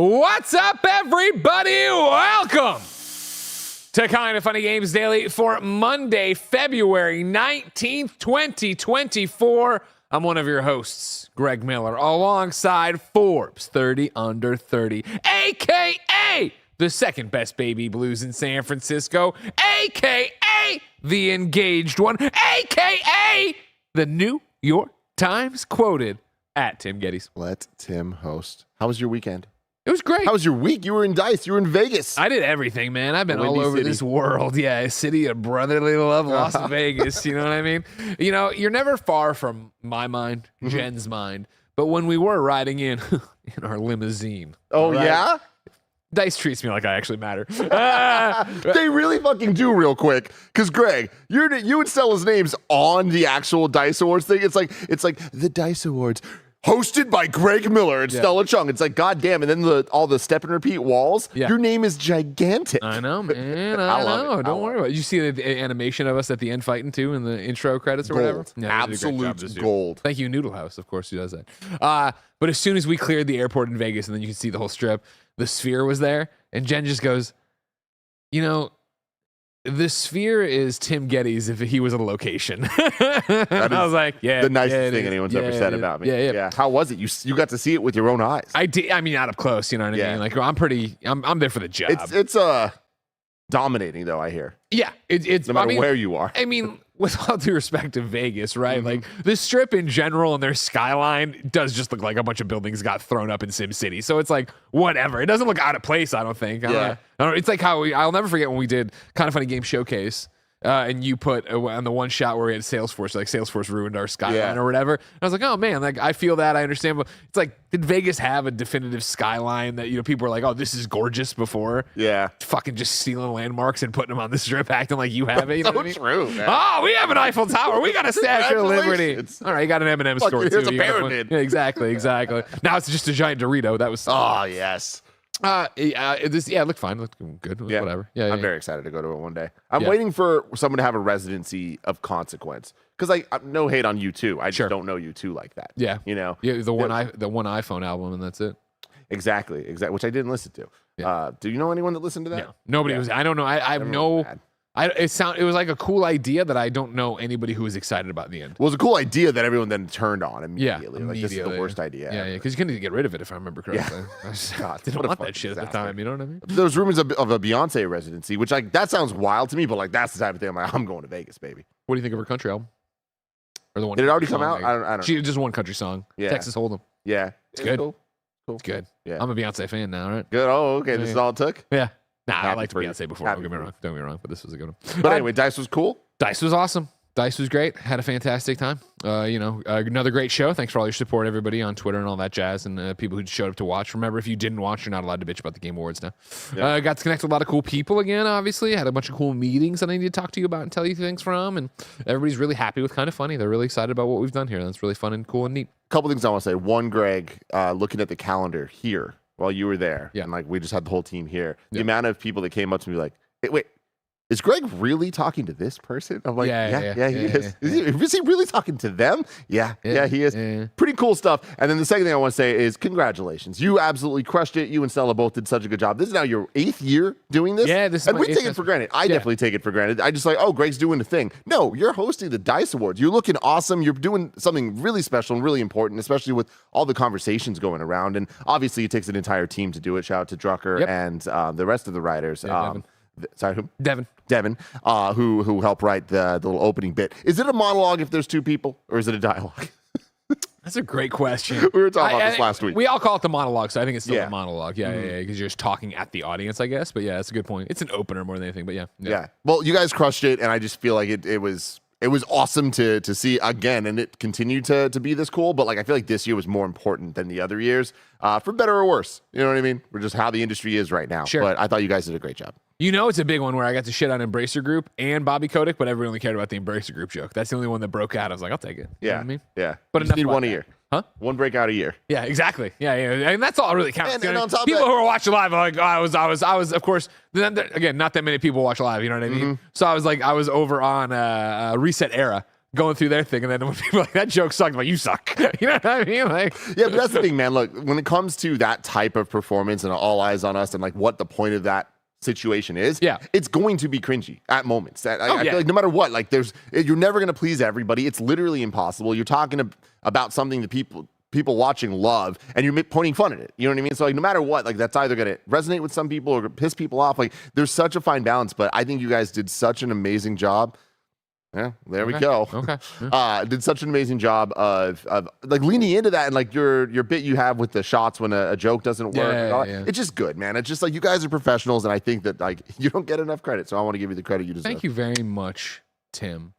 What's up, everybody? Welcome to Kind of Funny Games Daily for Monday, February 19th, 2024. I'm one of your hosts, Greg Miller, alongside Forbes 30 Under 30, a.k.a. the second best baby blues in San Francisco, a.k.a. the engaged one, a.k.a. the New York Times quoted at Tim Geddes. Let Tim host. How was your weekend? It was great. How was your week? You were in DICE. You were in Vegas. I did everything, man. I've been Windy all over City. this world. Yeah, city of brotherly love, Las Vegas. You know what I mean? You know, you're never far from my mind, Jen's mind. But when we were riding in our limousine. Oh, right? yeah? DICE treats me like I actually matter. They really fucking do real quick. Because, Greg, you would sell his names on the actual DICE Awards thing. It's like the DICE Awards. Hosted by Greg Miller and Stella Chung. It's like, goddamn. And then all the step and repeat walls. Yeah. Your name is gigantic. I know, man. I I love know. it. Don't worry about it. Did you see the animation of us at the end fighting too in the intro credits or whatever? Gold. Yeah, they did a great job this Absolute year. gold. Thank you, Noodle House, of course, who does that. But as soon as we cleared the airport in Vegas and then you can see the whole strip, the Sphere was there. And Jen just goes, you know, the Sphere is Tim Geddes if he was a location. I was like, yeah. The nicest yeah, thing anyone's ever said about me. Yeah. How was it? You got to see it with your own eyes. I did. I mean, out up close, you know what I mean? Like, I'm there for the job. It's dominating, though, I hear. Yeah. It's No matter where you are. I mean, with all due respect to Vegas, right? Like, the strip in general and their skyline does just look like a bunch of buildings got thrown up in Sim City. So it's like, whatever. It doesn't look out of place, I don't think. I don't know. It's like how I'll never forget when we did Kind of Funny Game Showcase. And you put on the one shot where we had Salesforce, like Salesforce ruined our skyline or whatever. And I was like, oh man, like I feel that, I understand. But it's like, did Vegas have a definitive skyline that, you know, people were like, oh, this is gorgeous before? Yeah. Fucking just stealing landmarks and putting them on the strip, acting like you have it. You know what I mean? True, man. Oh, we have an Eiffel Tower. We got a Statue of Liberty. Congratulations. All right, you got an M&M store Here's too. a You got pyramid. Yeah, exactly. Now it's just a giant Dorito. That was. Oh, yes. It looked fine. It looked good. Yeah. Whatever. Yeah. I'm very excited to go to it one day. I'm waiting for someone to have a residency of consequence. Because I'm no hate on U2. I just don't know U2 like that. Yeah. You know? Yeah, the one iPhone album, and that's it. Exactly. Which I didn't listen to. Yeah. Do you know anyone that listened to that? No, nobody was. I don't know. I have Everyone no. was mad. It was like a cool idea that I don't know anybody who was excited about in the end. Well, it was a cool idea that everyone then turned on immediately. Yeah, Like, this is the worst idea. Yeah, because you couldn't get rid of it if I remember correctly. Yeah. I just God, didn't what a want that fucking shit at the disaster. time. You know what I mean? There's rumors of a Beyonce residency, which that sounds wild to me, but like that's the type of thing I'm like, I'm going to Vegas, baby. What do you think of her country album? Or the one? Did it already country come song, out? like- I don't She just one country song. Yeah. Texas Hold'em. Yeah. It's good. Cool. It's good. Yeah. I'm a Beyonce fan now, right? Good. Oh, okay. This is all it took? Yeah. Nah, I Happy liked for you. Beyonce before. Happy Don't get me for you. wrong. Don't get me wrong, but this was a good one. But anyway, DICE was cool. DICE was awesome. DICE was great. Had a fantastic time. Another great show. Thanks for all your support, everybody on Twitter and all that jazz, and people who showed up to watch. Remember, if you didn't watch, you're not allowed to bitch about the Game Awards now. Yeah. Got to connect with a lot of cool people again, obviously. Had a bunch of cool meetings that I need to talk to you about and tell you things from, and everybody's really happy with Kind of Funny. They're really excited about what we've done here. That's really fun and cool and neat. Couple things I want to say. One, Greg, looking at the calendar here while you were there, and like we just had the whole team here. The amount of people that came up to me like, hey, wait, is Greg really talking to this person? I'm like, yeah, he is. Is he really talking to them? Yeah, he is. Yeah. Pretty cool stuff. And then the second thing I want to say is congratulations. You absolutely crushed it. You and Stella both did such a good job. This is now your 8th year doing this. Yeah, this is and my we 8th take it for granted. I definitely take it for granted. I just like, oh, Greg's doing the thing. No, you're hosting the DICE Awards. You're looking awesome. You're doing something really special and really important, especially with all the conversations going around. And obviously, it takes an entire team to do it. Shout out to Drucker and the rest of the writers. Devin. Sorry, who? Devin, who helped write the little opening bit. Is it a monologue if there's two people, or is it a dialogue? that's a great question. We were talking about this last week. We all call it the monologue, so I think it's still Yeah. a monologue. Yeah, because you're just talking at the audience, I guess. But yeah, that's a good point. It's an opener more than anything. But Yeah. Well, you guys crushed it, and I just feel like it was awesome to see again, and it continued to be this cool. But like, I feel like this year was more important than the other years, for better or worse. You know what I mean? We're just how the industry is right now. Sure. But I thought you guys did a great job. You know, it's a big one where I got to shit on Embracer Group and Bobby Kotick, but everyone only cared about the Embracer Group joke. That's the only one that broke out. I was like, I'll take it. You know what I mean? Yeah. But you just enough need about one a that. year. Huh? One breakout a year. Yeah, exactly. Yeah. And that's all really counts. And You know, on top of people that- who are watching live are like, oh, I was, of course, again, not that many people watch live, you know what I mean? So I was over on Reset Era, going through their thing, and then when people are like, that joke sucked, but you suck. You know what I mean? Like, yeah, but that's the thing, man. Look, when it comes to that type of performance and all eyes on us and like what the point of that situation is, it's going to be cringy at moments. I feel like no matter what, like you're never going to please everybody. It's literally impossible. You're talking about something that people watching love, and you're pointing fun at it. You know what I mean? So like, no matter what, like that's either going to resonate with some people or piss people off. Like there's such a fine balance, but I think you guys did such an amazing job. Yeah, there we go. Okay. Did such an amazing job of like leaning into that, and like your bit you have with the shots when a joke doesn't work. It's just good, man. It's just like you guys are professionals, and I think that like you don't get enough credit, so I want to give you the credit you deserve. Thank you very much, Tim.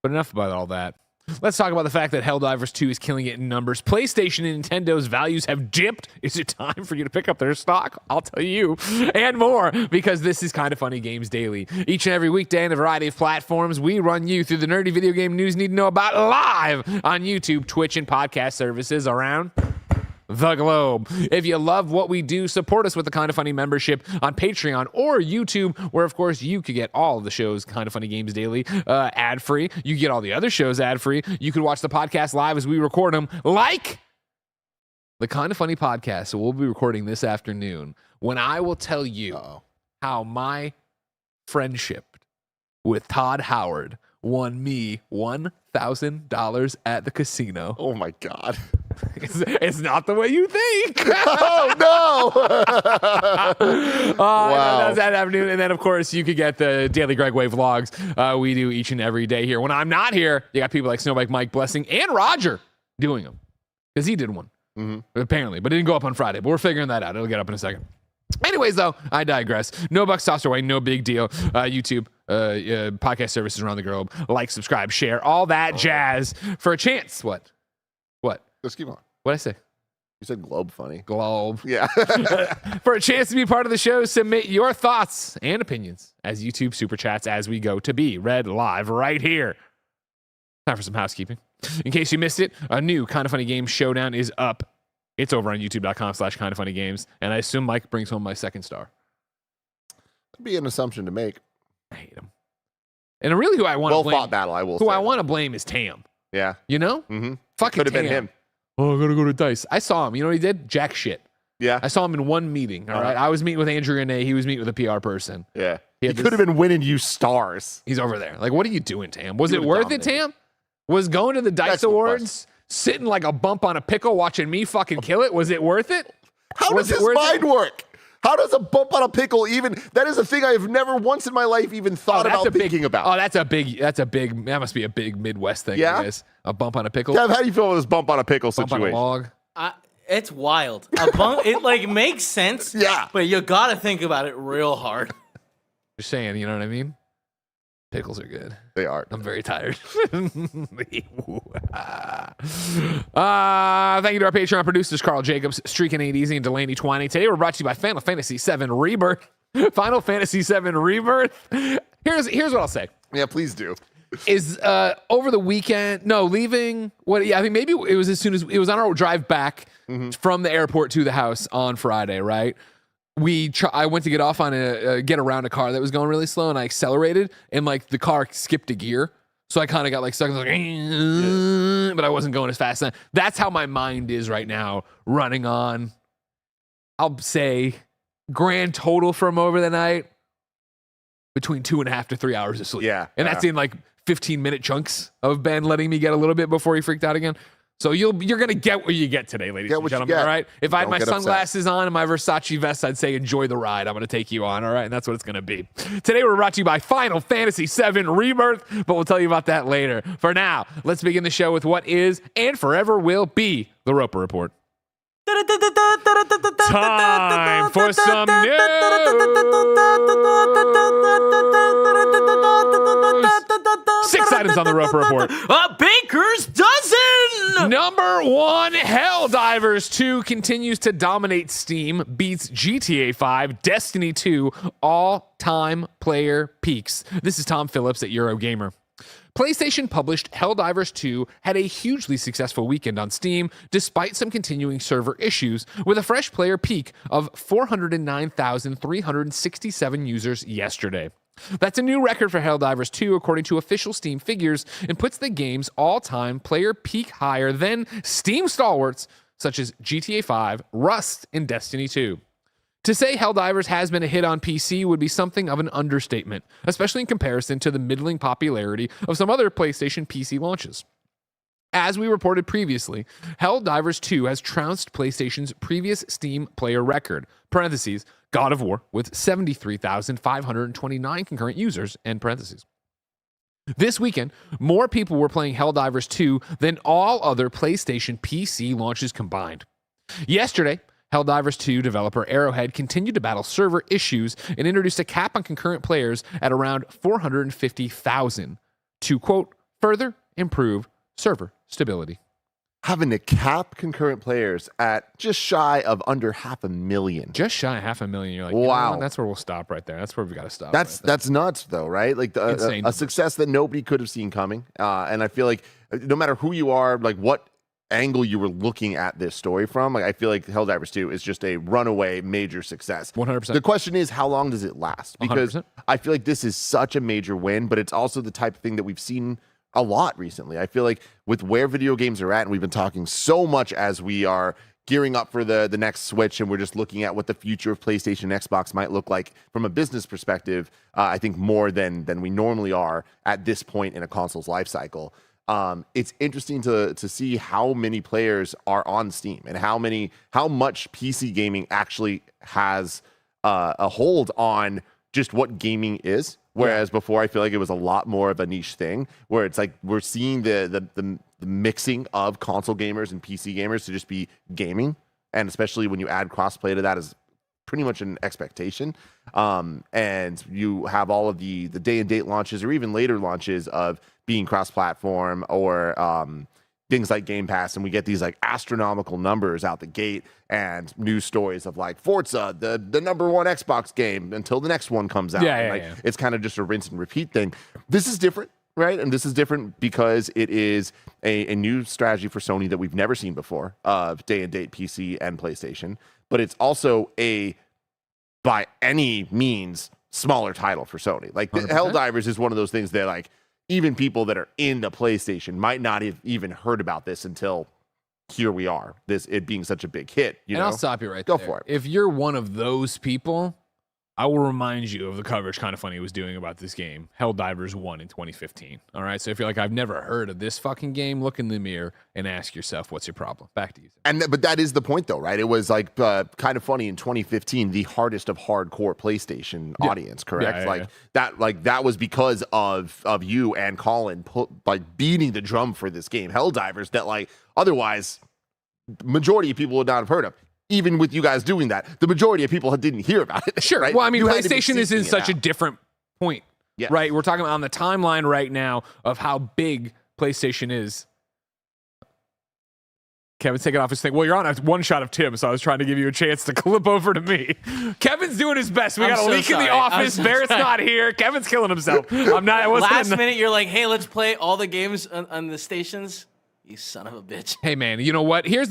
But enough about all that. Let's talk about the fact that Helldivers 2 is killing it in numbers. PlayStation and Nintendo's values have dipped. Is it time for you to pick up their stock? I'll tell you. And more, because this is Kinda Funny Games Daily. Each and every weekday on a variety of platforms, we run you through the nerdy video game news you need to know about live on YouTube, Twitch, and podcast services around the globe. If you love what we do, support us with the Kinda Funny membership on Patreon or YouTube, where of course you could get all of the shows Kinda Funny Games Daily ad-free. You get all the other shows ad-free. You can watch the podcast live as we record them, like the Kinda Funny podcast. So we'll be recording this afternoon, when I will tell you how my friendship with Todd Howard won me $1,000 at the casino. Oh my God. It's not the way you think. Oh no! Wow. That's that afternoon, and then of course you could get the daily Greg Way vlogs we do each and every day here. When I'm not here, you got people like Snowbike Mike Blessing and Roger doing them, because he did one apparently, but it didn't go up on Friday. But we're figuring that out. It'll get up in a second. Anyways, though, I digress. No bucks tossed away, no big deal. YouTube, podcast services around the globe. Like, subscribe, share, all that jazz for a chance. What? Just keep on. What'd I say? You said globe funny. Globe. Yeah. For a chance to be part of the show, submit your thoughts and opinions as YouTube super chats as we go to be read live right here. Time for some housekeeping. In case you missed it, a new Kinda Funny Games Showdown is up. It's over on youtube.com/kindafunnygames, and I assume Mike brings home my second star. That'd be an assumption to make. I hate him. And really who I want to blame. Well fought battle, I will say. Who I want to blame is Tam. Yeah. You know? Mm-hmm. Fucking Could have been him. Oh, I gotta go to Dice. I saw him. You know what he did? Jack shit. Yeah. I saw him in one meeting. All right. I was meeting with Andrew Renee. He was meeting with a PR person. Yeah. He could have been winning you stars. He's over there. Like, what are you doing, Tam? Was it worth it, Tam? Was going to the Dice Awards, sitting like a bump on a pickle, watching me fucking kill it? Was it worth it? How does his mind work? How does a bump on a pickle even? That is a thing I have never once in my life even thought about thinking about. Oh, that must be a big Midwest thing. Yeah. A bump on a pickle. Kev, how do you feel with this bump on a pickle situation? Bump on a log. It's wild. A bump, it like makes sense. Yeah. But you gotta think about it real hard. Just saying, you know what I mean? Pickles are good. They are. I'm very tired. Thank you to our Patreon producers, Carl Jacobs, Streakin' 8 Easy, and Delaney Twining. Today we're brought to you by Final Fantasy VII Rebirth. Final Fantasy VII Rebirth. Here's what I'll say. Yeah, please do. Is over the weekend, leaving, I think maybe it was as soon as, it was on our drive back from the airport to the house on Friday, right? I went to get off on get around a car that was going really slow, and I accelerated, and like the car skipped a gear, so I kind of got like stuck, but I wasn't going as fast. That's how my mind is right now, running on, I'll say, grand total from over the night, between 2.5 to 3 hours of sleep. Yeah, and that's in like 15-minute chunks of Ben letting me get a little bit before he freaked out again. So you're gonna get what you get today, ladies and gentlemen. All right. If I had my sunglasses on and my Versace vest, I'd say enjoy the ride. I'm gonna take you on. All right, and that's what it's gonna be. Today we're brought to you by Final Fantasy VII Rebirth, but we'll tell you about that later. For now, let's begin the show with what is and forever will be the Roper Report. Time for some news. 6 items on the Roper Report. A baker's dozen! Number 1, Helldivers 2 continues to dominate Steam, beats GTA 5, Destiny 2, all-time player peaks. This is Tom Phillips at Eurogamer. PlayStation published Helldivers 2 had a hugely successful weekend on Steam, despite some continuing server issues, with a fresh player peak of 409,367 users yesterday. That's a new record for Helldivers 2 according to official Steam figures, and puts the game's all-time player peak higher than Steam stalwarts such as GTA 5, Rust, and Destiny 2. To say Helldivers has been a hit on PC would be something of an understatement, especially in comparison to the middling popularity of some other PlayStation PC launches. As we reported previously, Helldivers 2 has trounced PlayStation's previous Steam player record, parentheses, God of War, with 73,529 concurrent users, end parentheses. This weekend, more people were playing Helldivers 2 than all other PlayStation PC launches combined. Yesterday, Helldivers 2 developer Arrowhead continued to battle server issues and introduced a cap on concurrent players at around 450,000 to, quote, further improve server stability. Having to cap concurrent players at just shy of under 500,000. Just shy of 500,000. You're like, wow, that's where we'll stop right there. That's where we got to stop. That's nuts, though, right? Like a success that nobody could have seen coming. And I feel like no matter who you are, like what angle you were looking at this story from, like I feel like Helldivers 2 is just a runaway major success. 100%. The question is, how long does it last? Because 100%. I feel like this is such a major win, but it's also the type of thing that we've seen a lot recently. I feel like with where video games are at, and we've been talking so much as we are gearing up for the next Switch, and we're just looking at what the future of PlayStation and Xbox might look like from a business perspective, I think more than we normally are at this point in a console's life cycle. It's interesting to see how many players are on Steam and how much PC gaming actually has a hold on just what gaming is. Whereas before, I feel like it was a lot more of a niche thing, where it's like we're seeing the mixing of console gamers and PC gamers to just be gaming, and especially when you add crossplay to that is pretty much an expectation. And you have all of the day and date launches or even later launches of being cross-platform or things like Game Pass, and we get these like astronomical numbers out the gate and news stories of like Forza, the number one Xbox game until the next one comes out. It's kind of just a rinse and repeat thing. This is different, right? And this is different because it is a new strategy for Sony that we've never seen before of day and date PC and PlayStation, but it's also a, by any means, smaller title for Sony. Like Helldivers is one of those things that like even people that are into PlayStation might not have even heard about this until here we are, it being such a big hit. I'll stop you right there. Go for it. If you're one of those people, I will remind you of the coverage Kind of Funny was doing about this game, Helldivers 1 in 2015. All right, so if you're like, I've never heard of this fucking game, look in the mirror and ask yourself, what's your problem? Back to you. But that is the point, though, right? It was like Kind of Funny in 2015, the hardest of hardcore PlayStation audience, correct? That was because of you and Colin beating the drum for this game, Helldivers, that like otherwise majority of people would not have heard of. Even with you guys doing that, the majority of people didn't hear about it. Sure. Right? Well, I mean, PlayStation is in such a different point, yes. Right? We're talking about on the timeline right now of how big PlayStation is. Kevin's taking off his thing. Well, you're on a one shot of Tim, so I was trying to give you a chance to clip over to me. Kevin's doing his best. We got a leak in the office. Barrett's not here. Kevin's killing himself. I'm not. Last minute, you're like, hey, let's play all the games on the stations. You son of a bitch. Hey, man, you know what? Here's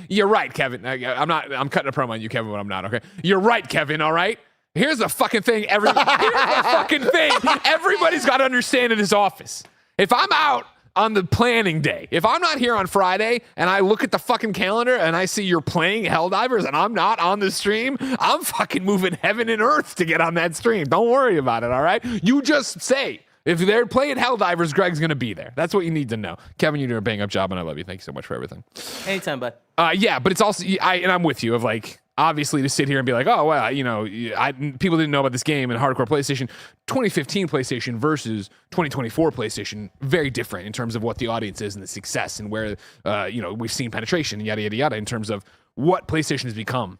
you're right, Kevin. I'm cutting a promo on you, Kevin, but I'm not, okay? You're right, Kevin, all right? Here's the fucking thing. Here's the fucking thing everybody's got to understand in this office. If I'm out on the planning day, if I'm not here on Friday and I look at the fucking calendar and I see you're playing Helldivers and I'm not on the stream, I'm fucking moving heaven and earth to get on that stream. Don't worry about it, all right? You just say, if they're playing Helldivers, Greg's going to be there. That's what you need to know. Kevin, you're doing a bang-up job, and I love you. Thank you so much for everything. Anytime, bud. Yeah, but it's also, and I'm with you, of like, obviously to sit here and be like, oh, well, people didn't know about this game in hardcore PlayStation. 2015 PlayStation versus 2024 PlayStation, very different in terms of what the audience is and the success and where, we've seen penetration and yada, yada, yada in terms of what PlayStation has become.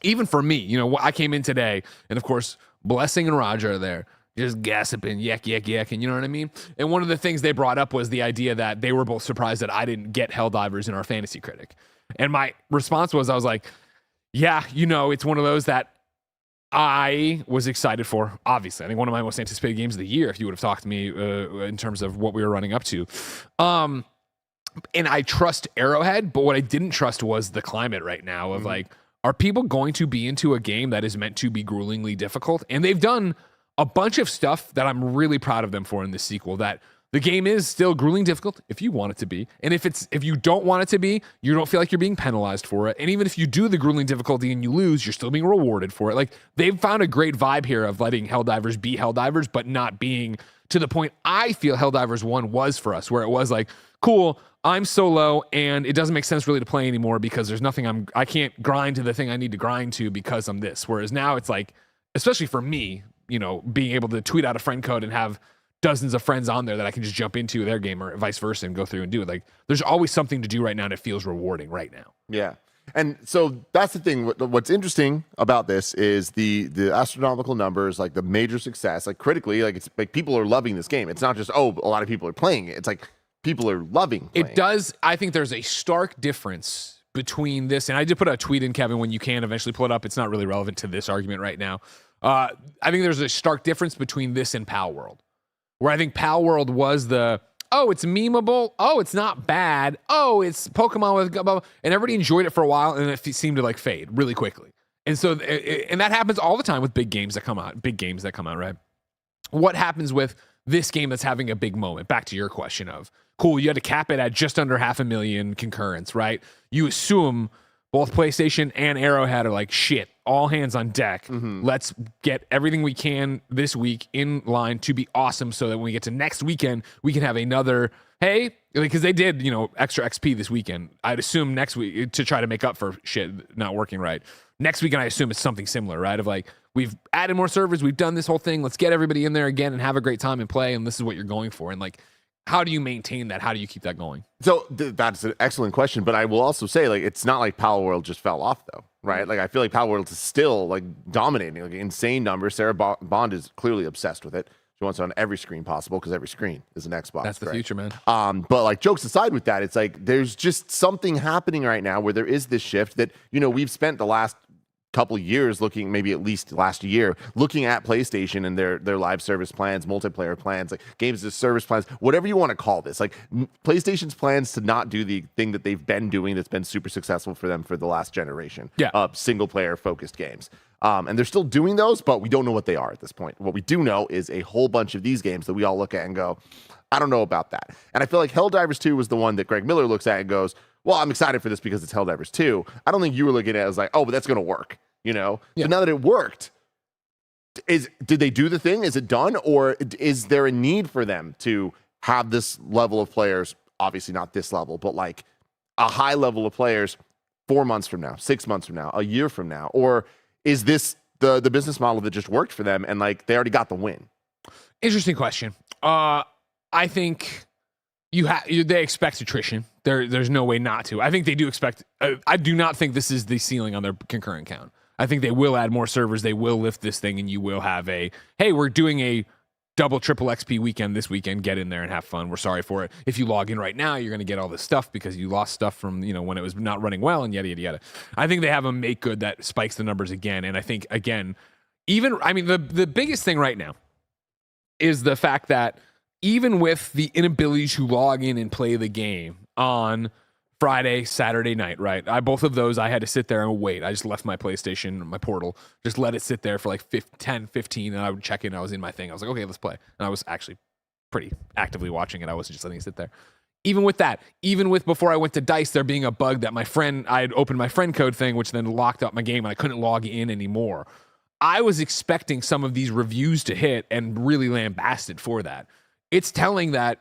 Even for me, I came in today, and of course, Blessing and Roger are there. Just gossiping, yak, and you know what I mean? And one of the things they brought up was the idea that they were both surprised that I didn't get Helldivers in our Fantasy Critic. And my response was, I was like, yeah, it's one of those that I was excited for, obviously. I think one of my most anticipated games of the year, if you would have talked to me in terms of what we were running up to. And I trust Arrowhead, but what I didn't trust was the climate right now of like, are people going to be into a game that is meant to be gruelingly difficult? And they've done a bunch of stuff that I'm really proud of them for in this sequel, that the game is still grueling difficult if you want it to be. And if you don't want it to be, you don't feel like you're being penalized for it. And even if you do the grueling difficulty and you lose, you're still being rewarded for it. Like, they've found a great vibe here of letting Helldivers be Helldivers, but not being to the point I feel Helldivers 1 was for us, where it was like, cool, I'm solo and it doesn't make sense really to play anymore because there's nothing I can't grind to the thing I need to grind to because I'm this. Whereas now it's like, especially for me, you know, being able to tweet out a friend code and have dozens of friends on there that I can just jump into their game or vice versa and go through and do it. Like, there's always something to do right now and it feels rewarding right now. Yeah. And so that's the thing. What's interesting about this is the astronomical numbers, like the major success, like critically, like it's like people are loving this game. It's not just, oh, a lot of people are playing it. It's like people are loving playing it. Does. I think there's a stark difference between this. And I did put a tweet in, Kevin, when you can eventually pull it up. It's not really relevant to this argument right now. I think there's a stark difference between this and Pal World, where I think Pal World was the, oh, it's memeable. Oh, it's not bad. Oh, it's Pokemon with, blah, blah, and everybody enjoyed it for a while, and it seemed to like fade really quickly. And so, and that happens all the time with big games that come out, right? What happens with this game that's having a big moment? Back to your question of, cool, you had to cap it at just under 500,000 concurrents, right? You assume both PlayStation and Arrowhead are like, shit, all hands on deck. Let's get everything we can this week in line to be awesome so that when we get to next weekend, we can have another, hey, because they did, you know, extra XP this weekend. I'd assume next week to try to make up for shit not working right. Next weekend, I assume it's something similar, right? Of like, we've added more servers, we've done this whole thing. Let's get everybody in there again and have a great time and play. And this is what you're going for. And like, how do you maintain that? How do you keep that going? So that's an excellent question, but I will also say, like, it's not like Power World just fell off, though, right? Like, I feel like Power World is still like dominating, like insane numbers. Sarah Bond is clearly obsessed with it. She wants it on every screen possible because every screen is an Xbox. That's the future, man. But like, jokes aside with that, it's like there's just something happening right now where there is this shift that, you know, we've spent the last couple years looking, maybe at least last year, looking at PlayStation and their live service plans, multiplayer plans, like games as service plans, whatever you want to call this, like PlayStation's plans to not do the thing that they've been doing that's been super successful for them for the last generation of single player focused games. And they're still doing those, but we don't know what they are at this point. What we do know is a whole bunch of these games that we all look at and go, I don't know about that. And I feel like Helldivers 2 was the one that Greg Miller looks at and goes, well, I'm excited for this because it's Helldivers 2. I don't think you were looking at it as like, oh, but that's going to work. You know, so now that it worked, did they do the thing? Is it done? Or is there a need for them to have this level of players? Obviously not this level, but like a high level of players 4 months from now, 6 months from now, a year from now? Or is this the business model that just worked for them and like they already got the win? Interesting question. I think they expect attrition. There's no way not to. I think they do expect. I do not think this is the ceiling on their concurrent count. I think they will add more servers. They will lift this thing, and you will have a, hey, we're doing a double, triple XP weekend this weekend. Get in there and have fun. We're sorry for it. If you log in right now, you're going to get all this stuff because you lost stuff from, you know, when it was not running well and yada, yada, yada. I think they have a make good that spikes the numbers again. And I think, again, the biggest thing right now is the fact that even with the inability to log in and play the game on Friday, Saturday night, right? Both of those, I had to sit there and wait. I just left my PlayStation, my portal, just let it sit there for like 10, 15, and I would check in. I was in my thing. I was like, okay, let's play. And I was actually pretty actively watching it. I wasn't just letting it sit there. Even with that, even with before I went to DICE, there being a bug that I had opened my friend code thing, which then locked up my game and I couldn't log in anymore. I was expecting some of these reviews to hit and really lambasted for that. It's telling that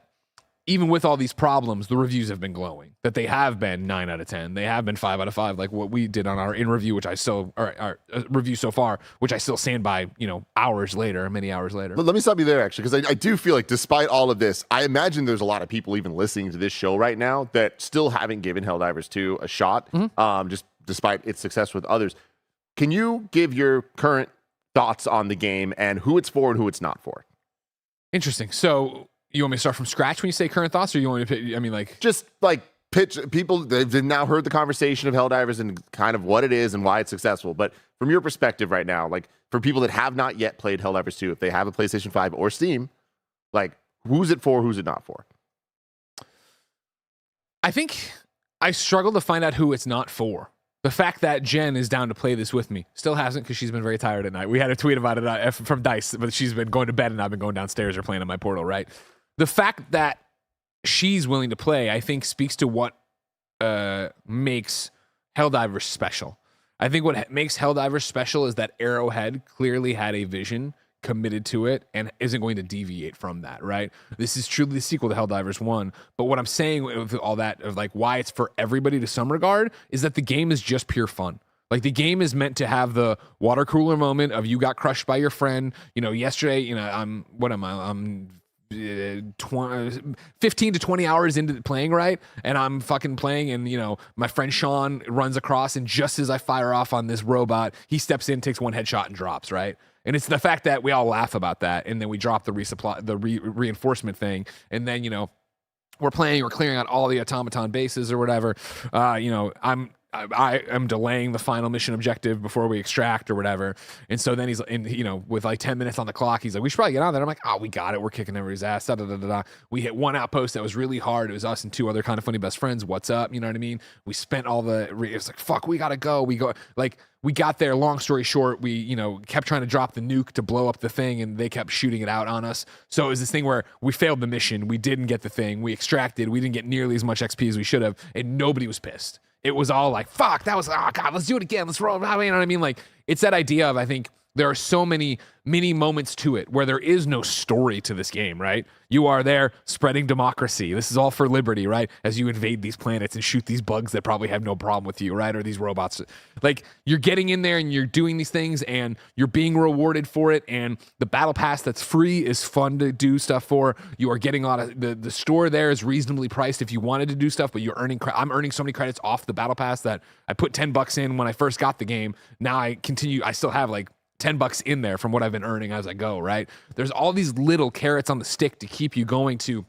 even with all these problems, the reviews have been glowing. That they have been 9 out of 10. They have been 5 out of 5, like what we did on our in-review, which I still, or our review so far, which I still stand by, you know, many hours later. Let me stop you there, actually, because I do feel like despite all of this, I imagine there's a lot of people even listening to this show right now that still haven't given Helldivers 2 a shot, just despite its success with others. Can you give your current thoughts on the game and who it's for and who it's not for? Interesting. So you want me to start from scratch when you say current thoughts, or you want me to, just like pitch people, they've now heard the conversation of Helldivers and kind of what it is and why it's successful. But from your perspective right now, like for people that have not yet played Helldivers 2, if they have a PlayStation 5 or Steam, like who's it for, who's it not for? I think I struggle to find out who it's not for. The fact that Jen is down to play this with me, still hasn't, because she's been very tired at night. We had a tweet about it from Dice, but she's been going to bed and I've been going downstairs or playing on my Portal, right? The fact that she's willing to play, I think, speaks to what makes Helldivers special. I think what makes Helldivers special is that Arrowhead clearly had a vision, committed to it, and isn't going to deviate from that, right? This is truly the sequel to Helldivers 1. But what I'm saying with all that, of like why it's for everybody to some regard, is that the game is just pure fun. Like the game is meant to have the water cooler moment of you got crushed by your friend. You know, yesterday, you know, I'm 15 to 20 hours into playing, right? And I'm fucking playing, and you know, my friend Sean runs across, and just as I fire off on this robot, he steps in, takes one headshot, and drops, right? And it's the fact that we all laugh about that, and then we drop the reinforcement thing, and then, you know, we're clearing out all the automaton bases or whatever. You know, I am delaying the final mission objective before we extract or whatever. And so then you know, with like 10 minutes on the clock, he's like, we should probably get on there. I'm like, oh, we got it. We're kicking everybody's ass. Da, da, da, da, da. We hit one outpost that was really hard. It was us and two other kind of funny best friends. What's up? You know what I mean? We spent all it was like, fuck, we got to go. We got there. Long story short, we, you know, kept trying to drop the nuke to blow up the thing, and they kept shooting it out on us. So it was this thing where we failed the mission. We didn't get the thing. We extracted. We didn't get nearly as much XP as we should have, and nobody was pissed. It was all like, fuck, that was, oh God, let's do it again. Let's roll. You know what I mean? Like, it's that idea of, I think, there are so many mini moments to it where there is no story to this game, right? You are there spreading democracy. This is all for liberty, right? As you invade these planets and shoot these bugs that probably have no problem with you, right? Or these robots. Like, you're getting in there and you're doing these things and you're being rewarded for it. And the battle pass that's free is fun to do stuff for. You are getting a lot of, the store there is reasonably priced if you wanted to do stuff, but you're earning, I'm earning so many credits off the battle pass that I put $10 in when I first got the game. Now I still have like $10 in there from what I've been earning as I go, right? There's all these little carrots on the stick to keep you going to,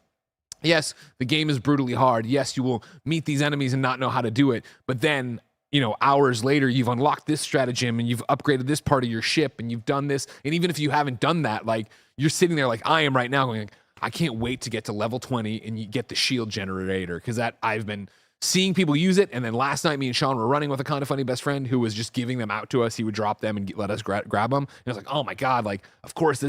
yes, the game is brutally hard. Yes, you will meet these enemies and not know how to do it. But then, you know, hours later, you've unlocked this stratagem and you've upgraded this part of your ship and you've done this. And even if you haven't done that, like, you're sitting there like I am right now going, I can't wait to get to level 20 and you get the shield generator, because that I've been seeing people use it. And then last night, me and Sean were running with a kind of funny best friend who was just giving them out to us. He would drop them and let us grab them. And I was like, oh my God, like, of course,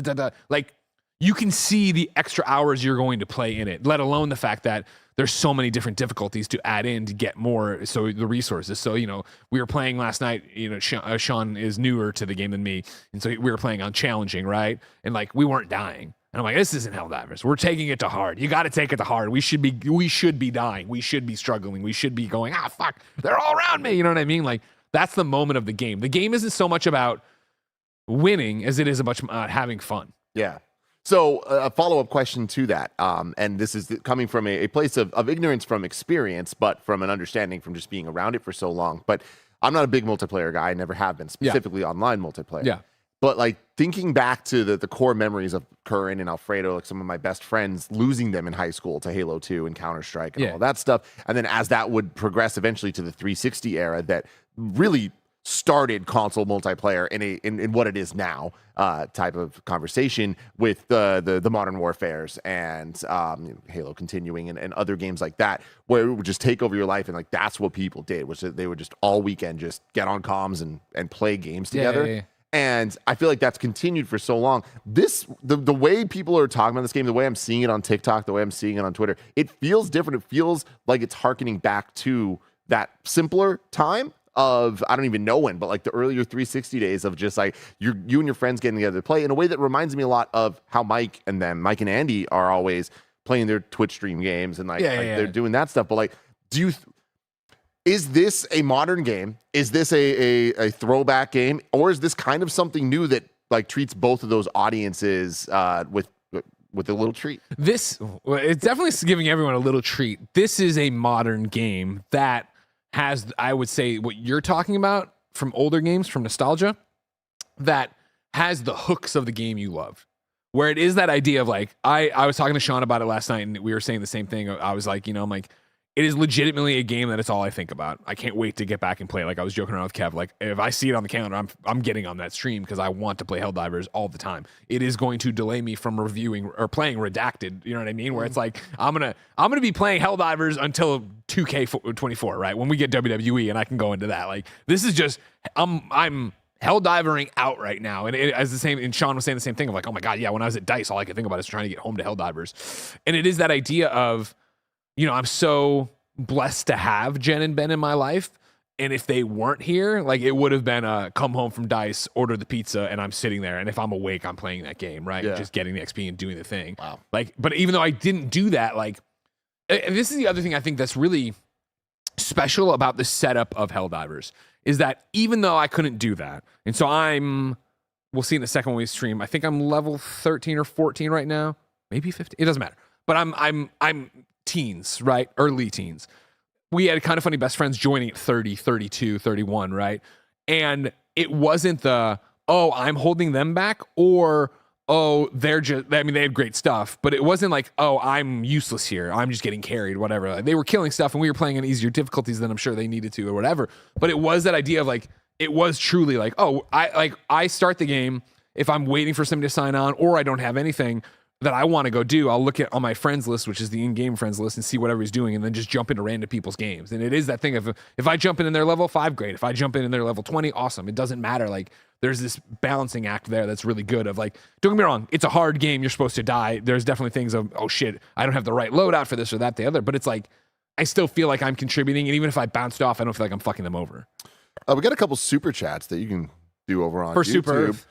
like, you can see the extra hours you're going to play in it, let alone the fact that there's so many different difficulties to add in to get more. So the resources. So, you know, we were playing last night, you know, Sean is newer to the game than me. And so we were playing on challenging, right? And like, we weren't dying. And I'm like, this isn't Helldivers. We're taking it to hard. You got to take it to hard. We should be dying. We should be struggling. We should be going, fuck, they're all around me. You know what I mean? Like, that's the moment of the game. The game isn't so much about winning as it is about having fun. Yeah. So a follow-up question to that, and this is coming from a place of ignorance from experience, but from an understanding from just being around it for so long. But I'm not a big multiplayer guy. I never have been, specifically online multiplayer. Yeah. But like thinking back to the core memories of Curran and Alfredo, like some of my best friends, losing them in high school to Halo 2 and Counter-Strike and all that stuff. And then as that would progress eventually to the 360 era that really started console multiplayer in what it is now type of conversation with the Modern Warfares and Halo continuing and other games like that, where it would just take over your life. And like, that's what people did, was that they would just all weekend just get on comms and play games together. Yeah. And I feel like that's continued for so long. The way people are talking about this game, the way I'm seeing it on TikTok, the way I'm seeing it on Twitter, it feels different. It feels like it's hearkening back to that simpler time of, I don't even know when, but like the earlier 360 days of just like you and your friends getting together to play in a way that reminds me a lot of how Mike and Andy are always playing their Twitch stream games and they're doing that stuff. But like, is this a modern game? Is this a throwback game? Or is this kind of something new that like treats both of those audiences with a little treat? It's definitely giving everyone a little treat. This is a modern game that has, I would say, what you're talking about from older games, from nostalgia, that has the hooks of the game you loved. Where it is that idea of like, I was talking to Sean about it last night and we were saying the same thing. I was like, you know, I'm like, it is legitimately a game that it's all I think about. I can't wait to get back and play. Like I was joking around with Kev. Like if I see it on the calendar, I'm getting on that stream because I want to play Helldivers all the time. It is going to delay me from reviewing or playing Redacted. You know what I mean? Where it's like I'm gonna be playing Helldivers until 2K24, right? When we get WWE and I can go into that. Like this is just I'm Helldivering out right now, and as the same. And Sean was saying the same thing of like, oh my god, yeah. When I was at Dice, all I could think about is trying to get home to Helldivers, and it is that idea of. I'm so blessed to have Jen and Ben in my life. And if they weren't here, like it would have been a come home from Dice, order the pizza, and I'm sitting there. And if I'm awake, I'm playing that game, right? Yeah. Just getting the XP and doing the thing. Wow. Like, but even though I didn't do that, like, and this is the other thing I think that's really special about the setup of Helldivers is that even though I couldn't do that, and so we'll see in a second when we stream. I think I'm level 13 or 14 right now, maybe 15. It doesn't matter. But I'm teens, right? Early teens. We had kind of funny best friends joining at 30, 32, 31, right? And it wasn't I'm holding them back or, they're just, they had great stuff, but it wasn't like, I'm useless here. I'm just getting carried, whatever. Like, they were killing stuff and we were playing on easier difficulties than I'm sure they needed to or whatever. But it was that idea of like, it was truly like, I start the game if I'm waiting for somebody to sign on or I don't have anything that I want to go do, I'll look at on my friends list, which is the in-game friends list, and see whatever he's doing, and then just jump into random people's games. And it is that thing of if I jump in their level 5, great. If I jump in their level 20, awesome. It doesn't matter. Like there's this balancing act there that's really good. Of like, don't get me wrong, it's a hard game. You're supposed to die. There's definitely things of oh shit, I don't have the right loadout for this or that, the other. But it's like I still feel like I'm contributing, and even if I bounced off, I don't feel like I'm fucking them over. We got a couple super chats that you can do over on for YouTube. Super Earth.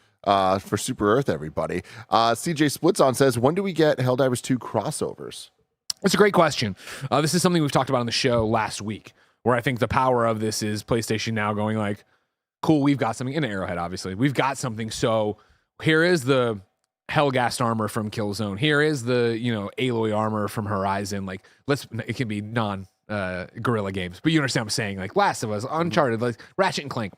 For Super Earth, everybody. CJ Splitson says, when do we get Helldivers 2 crossovers? It's a great question. This is something we've talked about on the show last week, where I think the power of this is PlayStation now going like, cool, we've got something in Arrowhead, obviously. We've got something. So here is the Hellgast armor from Killzone. Here is the, Aloy armor from Horizon. Like, it can be non-Guerrilla games, but you understand what I'm saying. Like Last of Us, Uncharted, like Ratchet and Clank.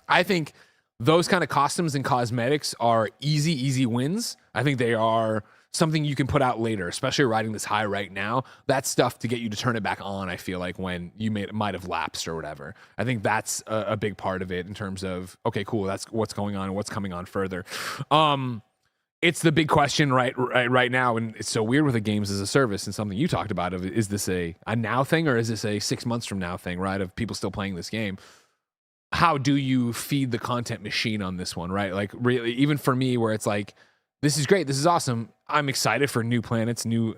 I think those kind of costumes and cosmetics are easy wins. I think they are something you can put out later, especially riding this high right now. That's stuff to get you to turn it back on, I feel like, when you might have lapsed or whatever. I think that's a big part of it in terms of, okay, cool, that's what's going on and what's coming on further. It's the big question right now, and it's so weird with the games as a service and something you talked about of, is this a now thing or is this a 6 months from now thing, right, of people still playing this game? How do you feed the content machine on this one, right? Like really, even for me, where it's like, this is great, this is awesome. I'm excited for new planets, new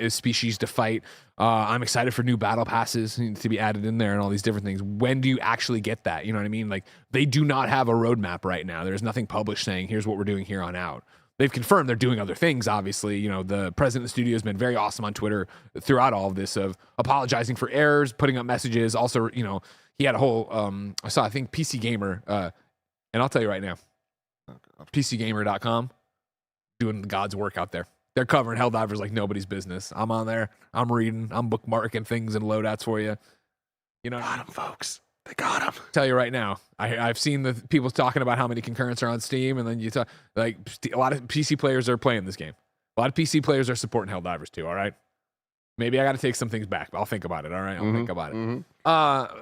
species to fight. I'm excited for new battle passes to be added in there and all these different things. When do you actually get that? You know what I mean? Like they do not have a roadmap right now. There's nothing published saying, here's what we're doing here on out. They've confirmed they're doing other things, obviously. The president of the studio has been very awesome on Twitter throughout all of this of apologizing for errors, putting up messages. Also, he had a whole, I think PC Gamer, and I'll tell you right now, PCGamer.com, doing God's work out there. They're covering Helldivers like nobody's business. I'm on there. I'm reading. I'm bookmarking things and loadouts for you. Got them, folks. They got them. Tell you right now, I've seen the people talking about how many concurrents are on Steam, and then you talk, like a lot of PC players are playing this game. A lot of PC players are supporting Helldivers too, all right? Maybe I got to take some things back, but I'll think about it, all right? I'll think about it.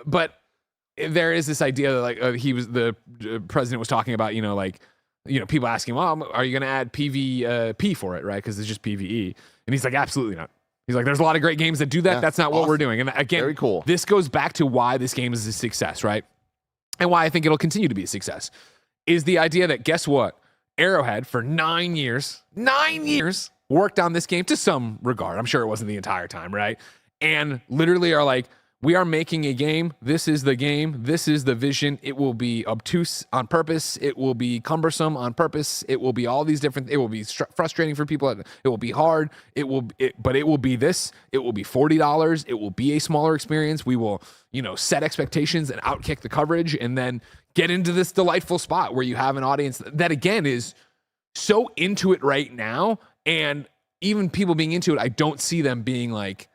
But there is this idea that like the president was talking about, people asking, well, are you going to add PvP for it, right? Because it's just PvE. And he's like, absolutely not. He's like, there's a lot of great games that do that. Yeah, that's not what we're doing. And again, very cool. This goes back to why this game is a success, right? And why I think it'll continue to be a success is the idea that, guess what? Arrowhead for 9 years, worked on this game to some regard. I'm sure it wasn't the entire time, right? And literally are like, we are making a game. This is the game. This is the vision. It will be obtuse on purpose. It will be cumbersome on purpose. It will be all these different. It will be frustrating for people. It will be hard. But it will be this. It will be $40. It will be a smaller experience. We will, set expectations and outkick the coverage, and then get into this delightful spot where you have an audience that again is so into it right now, and even people being into it, I don't see them being like,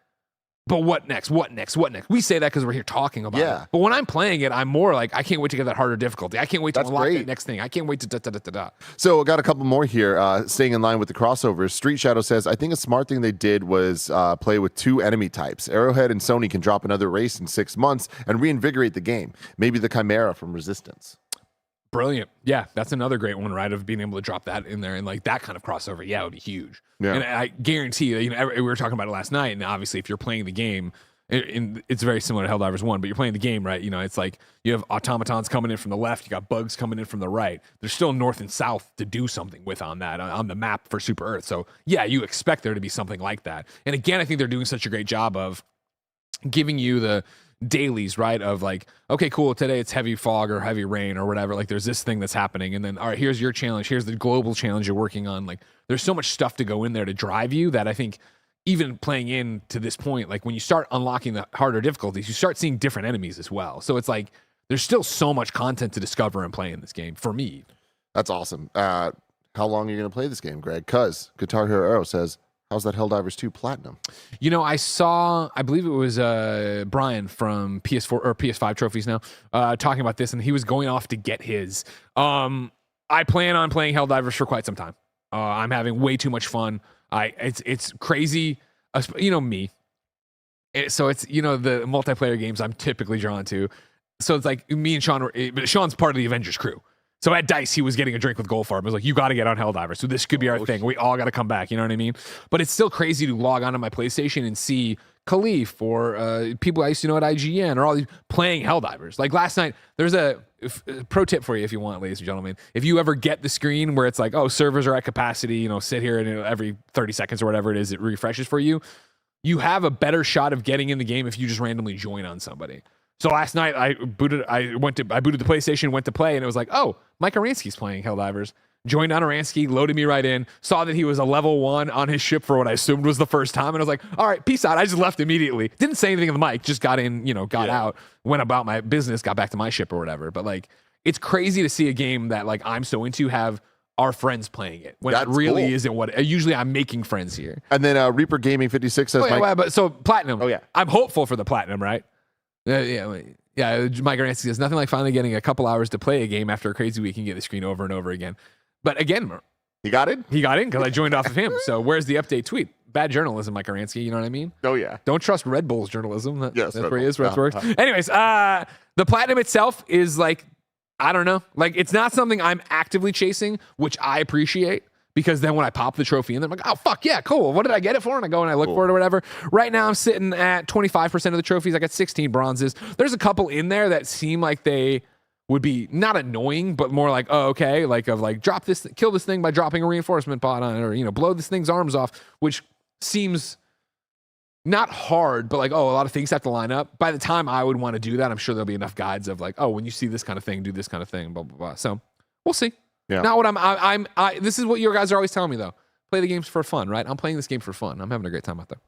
but what next? What next? What next? We say that because we're here talking about it. But when I'm playing it, I'm more like, I can't wait to get that harder difficulty. I can't wait to unlock that next thing. I can't wait to da-da-da-da-da. So I got a couple more here. Staying in line with the crossovers, Street Shadow says, I think a smart thing they did was play with 2 enemy types. Arrowhead and Sony can drop another race in 6 months and reinvigorate the game. Maybe the Chimera from Resistance. Brilliant. Yeah, that's another great one, right? Of being able to drop that in there and like that kind of crossover. Yeah, it would be huge. Yeah. And I guarantee you, we were talking about it last night, and obviously if you're playing the game, it's very similar to Helldivers 1, but you're playing the game, right? It's like you have automatons coming in from the left, you got bugs coming in from the right. There's still north and south to do something with on the map for Super Earth. So yeah, you expect there to be something like that. And again, I think they're doing such a great job of giving you the dailies, right? Of like, okay, cool, today it's heavy fog or heavy rain or whatever. Like there's this thing that's happening. And then, all right, here's your challenge. Here's the global challenge you're working on. Like there's so much stuff to go in there to drive you that I think even playing in to this point, like when you start unlocking the harder difficulties, you start seeing different enemies as well. So it's like, there's still so much content to discover and play in this game for me. That's awesome. How long are you going to play this game, Greg? Because Guitar Hero Arrow says, how's that Helldivers 2 Platinum? I saw, I believe it was Brian from PS4 or PS5 Trophies now, talking about this, and he was going off to get his. I plan on playing Helldivers for quite some time. I'm having way too much fun. It's crazy, me. So it's, the multiplayer games I'm typically drawn to. So it's like me and Sean but Sean's part of the Avengers crew. So at DICE, he was getting a drink with Goldfarb. I was like, you got to get on Helldivers. So this could be our thing. We all got to come back. You know what I mean? But it's still crazy to log onto my PlayStation and see Khalif or people I used to know at IGN or all these playing Helldivers. Like last night, there's a pro tip for you if you want, ladies and gentlemen. If you ever get the screen where it's like, oh, servers are at capacity, sit here and every 30 seconds or whatever it is, it refreshes for you. You have a better shot of getting in the game if you just randomly join on somebody. So last night I booted the PlayStation, went to play, and it was like, oh, Mike Aransky's playing Helldivers. Joined on Aransky, loaded me right in, saw that he was a level 1 on his ship for what I assumed was the first time, and I was like, all right, peace out. I just left immediately. Didn't say anything on the mic, just got in, out, went about my business, got back to my ship or whatever. But like, it's crazy to see a game that like I'm so into have our friends playing it when it really isn't what. Usually I'm making friends here. And then Reaper Gaming 56 says, but so platinum. Oh yeah, I'm hopeful for the platinum, right? Yeah. Mike Aransky says nothing like finally getting a couple hours to play a game after a crazy week and get the screen over and over again. But again, he got in? He got in because I joined off of him. So where's the update tweet? Bad journalism, Mike Aransky. You know what I mean? Oh, yeah. Don't trust Red Bull's journalism. That's where he is, where it works. Anyways, the platinum itself is like, I don't know. Like, it's not something I'm actively chasing, which I appreciate. Because then when I pop the trophy in there, I'm like, oh, fuck, yeah, cool. What did I get it for? And I go and I look for it or whatever. Right now, I'm sitting at 25% of the trophies. I got 16 bronzes. There's a couple in there that seem like they would be not annoying, but more like, oh, okay, drop this, kill this thing by dropping a reinforcement pod on it, or, blow this thing's arms off, which seems not hard, but like, oh, a lot of things have to line up. By the time I would want to do that, I'm sure there'll be enough guides of like, oh, when you see this kind of thing, do this kind of thing, blah, blah, blah. So we'll see. Yeah. Not what this is what you guys are always telling me though. Play the games for fun, right? I'm playing this game for fun. I'm having a great time out there.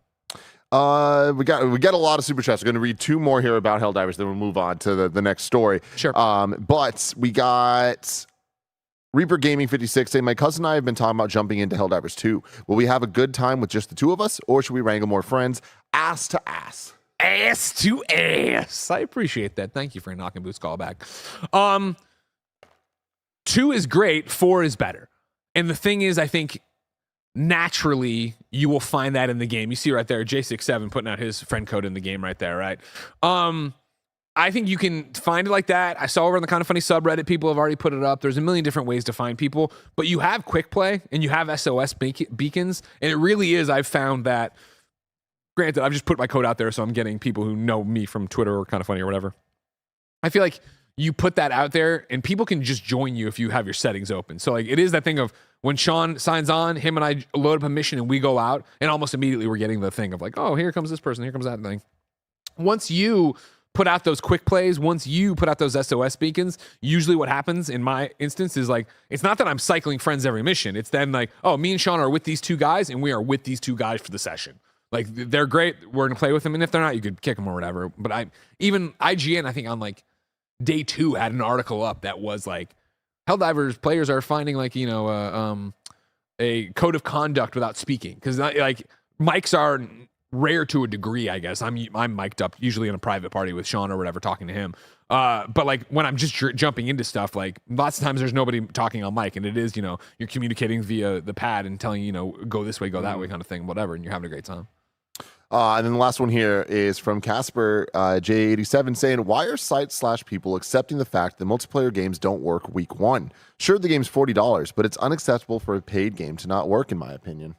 We got a lot of super chats. We're going to read 2 more here about Helldivers, then we'll move on to the next story. Sure. But we got Reaper Gaming 56 saying, my cousin and I have been talking about jumping into Helldivers 2. Will we have a good time with just the 2 of us, or should we wrangle more friends? Ass to ass. Ass to ass. I appreciate that. Thank you for a Knockin' Boots callback. 2 is great, 4 is better. And the thing is, I think naturally you will find that in the game. You see right there, J67 putting out his friend code in the game right there, right? I think you can find it like that. I saw over on the Kind of Funny subreddit, people have already put it up. There's a million different ways to find people, but you have quick play and you have SOS beacons. And it really is, I've found that, granted, I've just put my code out there, so I'm getting people who know me from Twitter or Kind of Funny or whatever. I feel like you put that out there and people can just join you if you have your settings open. So like it is that thing of when Sean signs on, him and I load up a mission and we go out and almost immediately we're getting the thing of like, oh, here comes this person, here comes that thing. Once you put out those quick plays, once you put out those SOS beacons, usually what happens in my instance is like, it's not that I'm cycling friends every mission. It's then like, oh, me and Sean are with these 2 guys and we are with these 2 guys for the session. Like they're great. We're going to play with them. And if they're not, you could kick them or whatever. But even IGN, I think on like day 2 had an article up that was like Helldivers players are finding like, a code of conduct without speaking. Cause like mics are rare to a degree, I guess. I'm mic'd up usually in a private party with Sean or whatever, talking to him. But like when I'm just jumping into stuff, like lots of times there's nobody talking on mic, and it is, you're communicating via the pad and telling go this way, go that way, kind of thing, whatever, and you're having a great time. And then the last one here is from Casper J87 saying, why are sites/people accepting the fact that multiplayer games don't work week one? Sure, the game's $40, but it's unacceptable for a paid game to not work, in my opinion.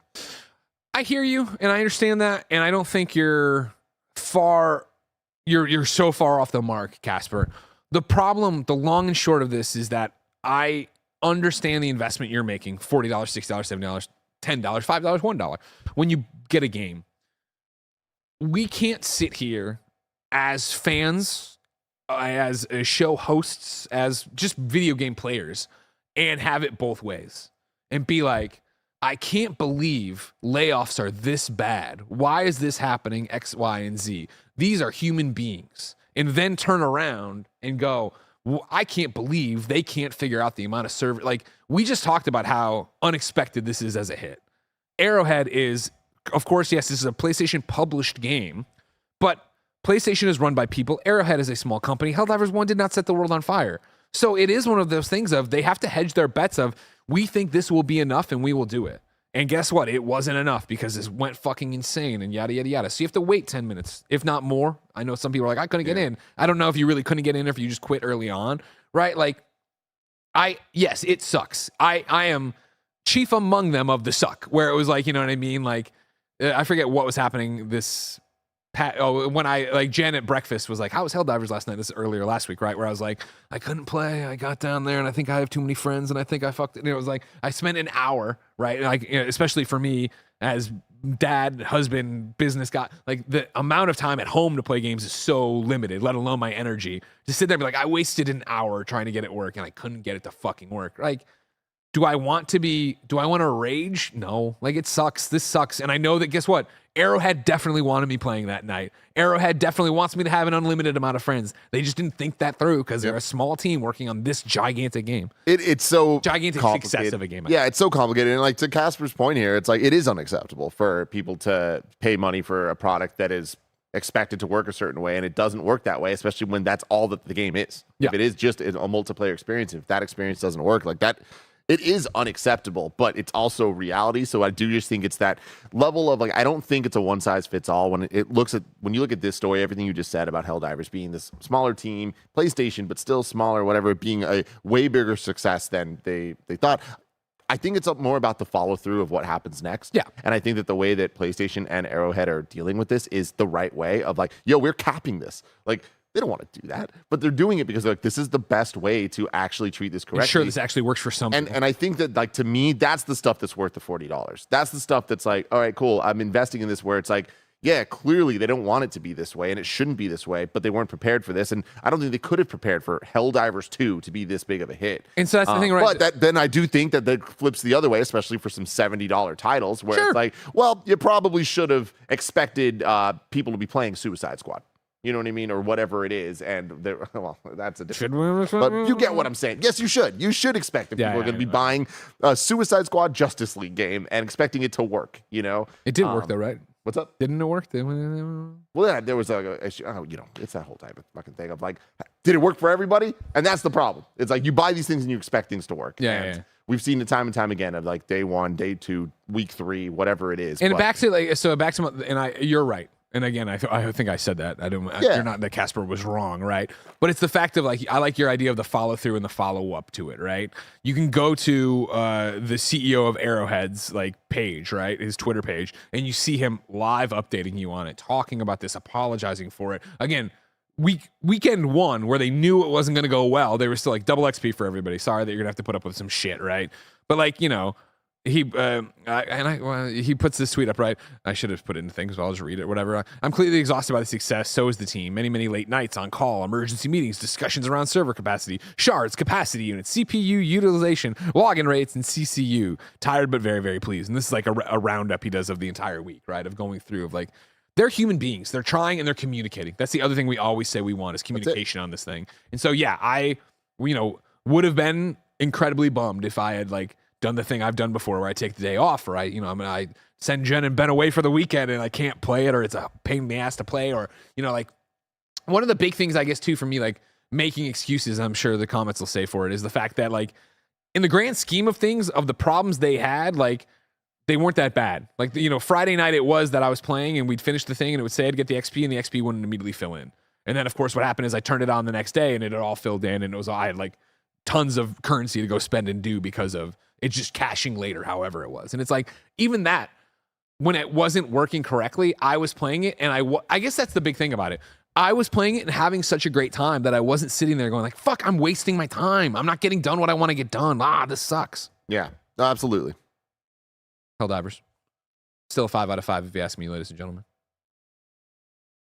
I hear you, and I understand that, and I don't think you're so far off the mark, Casper. The problem, the long and short of this is that I understand the investment you're making, $40, $60, $70, $10, $5, $1. When you get a game, we can't sit here as fans, as show hosts, as just video game players, and have it both ways and be like, I can't believe layoffs are this bad. Why is this happening? X, Y, and Z. These are human beings. And then turn around and go, well, I can't believe they can't figure out the amount of server. Like, we just talked about how unexpected this is as a hit. Arrowhead is, of course, yes, this is a PlayStation published game, but PlayStation is run by people. Arrowhead is a small company. Helldivers 1 did not set the world on fire. So it is one of those things of they have to hedge their bets of, we think this will be enough and we will do it. And guess what? It wasn't enough because this went fucking insane and yada, yada, yada. So you have to wait 10 minutes, if not more. I know some people are like, I couldn't get in. I don't know if you really couldn't get in or if you just quit early on, right? Like, yes, it sucks. I am chief among them of the suck, where it was like, you know what I mean? Like, I forget what was happening when Jen at breakfast was like, how was Helldivers last night? This is earlier last week, right? Where I was like, I couldn't play. I got down there and I think I have too many friends and I think I fucked it. And it was like, I spent an hour, right? And like, especially for me as dad, husband, business guy, like the amount of time at home to play games is so limited, let alone my energy. To sit there and be like, I wasted an hour trying to get it work and I couldn't get it to fucking work. Like, do I want to rage? No. Like, it sucks. This sucks. And I know that, guess what? Arrowhead definitely wanted me playing that night. Arrowhead definitely wants me to have an unlimited amount of friends. They just didn't think that through because they're a small team working on this gigantic game. It's so gigantic success of a game. Yeah, it's so complicated. And like to Casper's point here, it's like it is unacceptable for people to pay money for a product that is expected to work a certain way and it doesn't work that way, especially when that's all that the game is. Yeah. If it is just a multiplayer experience, if that experience doesn't work like that, it is unacceptable, but it's also reality. So I do just think it's that level of like, I don't think it's a one size fits all when you look at this story, everything you just said about Helldivers being this smaller team, PlayStation, but still smaller, whatever, being a way bigger success than they thought. I think it's more about the follow through of what happens next. Yeah. And I think that the way that PlayStation and Arrowhead are dealing with this is the right way of like, yo, we're capping this. Like, they don't want to do that, but they're doing it because they're like, this is the best way to actually treat this correctly. I'm sure this actually works for some people. And I think that, like, to me, that's the stuff that's worth the $40. That's the stuff that's like, all right, cool. I'm investing in this where it's like, yeah, clearly they don't want it to be this way and it shouldn't be this way, but they weren't prepared for this. And I don't think they could have prepared for Helldivers 2 to be this big of a hit. And so that's the thing, right? But then I do think that flips the other way, especially for some $70 titles where it's like, well, you probably should have expected people to be playing Suicide Squad. You know what I mean? Or whatever it is. And well, that's a different... But you get what I'm saying. Yes, you should. You should expect that people are going to be buying a Suicide Squad Justice League game and expecting it to work, you know? It did work though, right? What's up? Didn't it work? Well, yeah, there was it's that whole type of fucking thing of like, did it work for everybody? And that's the problem. It's like you buy these things and you expect things to work. Yeah. We've seen it time and time again of like day 1, day 2, week 3, whatever it is. And you're right. And again, I think I said that. You're not that Casper was wrong, right? But it's the fact of like, I like your idea of the follow through and the follow up to it, right? You can go to the CEO of Arrowhead's like page, right? His Twitter page, and you see him live updating you on it, talking about this, apologizing for it. Again, weekend 1 where they knew it wasn't going to go well, they were still like double XP for everybody. Sorry that you're gonna have to put up with some shit, right? But like, you know. He puts this tweet up, right? I should have put it in the thing, so I'll just read it, whatever. I'm completely exhausted by the success. So is the team. Many, many late nights on call, emergency meetings, discussions around server capacity, shards, capacity units, CPU utilization, login rates, and CCU. Tired, but very, very pleased. And this is like a roundup he does of the entire week, right? Of going through of like, they're human beings. They're trying and they're communicating. That's the other thing we always say we want is communication on this thing. And so, yeah, I would have been incredibly bummed if I had like done the thing I've done before where I take the day off, or I send Jen and Ben away for the weekend and I can't play it, or it's a pain in the ass to play, or, like one of the big things I guess too for me, like making excuses, I'm sure the comments will say for it, is the fact that like in the grand scheme of things, of the problems they had, like they weren't that bad. Like, Friday night it was that I was playing and we'd finish the thing and it would say I'd get the XP and the XP wouldn't immediately fill in. And then of course what happened is I turned it on the next day and it had all filled in, and I had like tons of currency to go spend and do because of it just caching later, however it was. And it's like, even that, when it wasn't working correctly, I was playing it, and I guess that's the big thing about it. I was playing it and having such a great time that I wasn't sitting there going like, fuck, I'm wasting my time. I'm not getting done what I want to get done. This sucks. Yeah, absolutely. Helldivers. Still a 5 out of 5 if you ask me, ladies and gentlemen.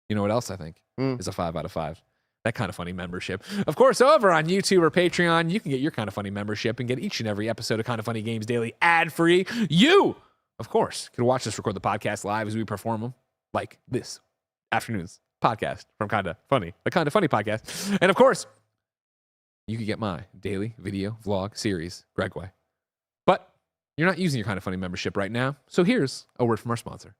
You know what else I think is a 5 out of 5? That Kind of Funny membership. Of course, over on YouTube or Patreon, you can get your Kind of Funny membership and get each and every episode of Kind of Funny Games Daily ad-free. You, of course, can watch us record the podcast live as we perform them, like this afternoon's podcast from Kind of Funny, the Kind of Funny podcast. And of course, you can get my daily video vlog series, Gregway. But you're not using your Kind of Funny membership right now, so here's a word from our sponsor.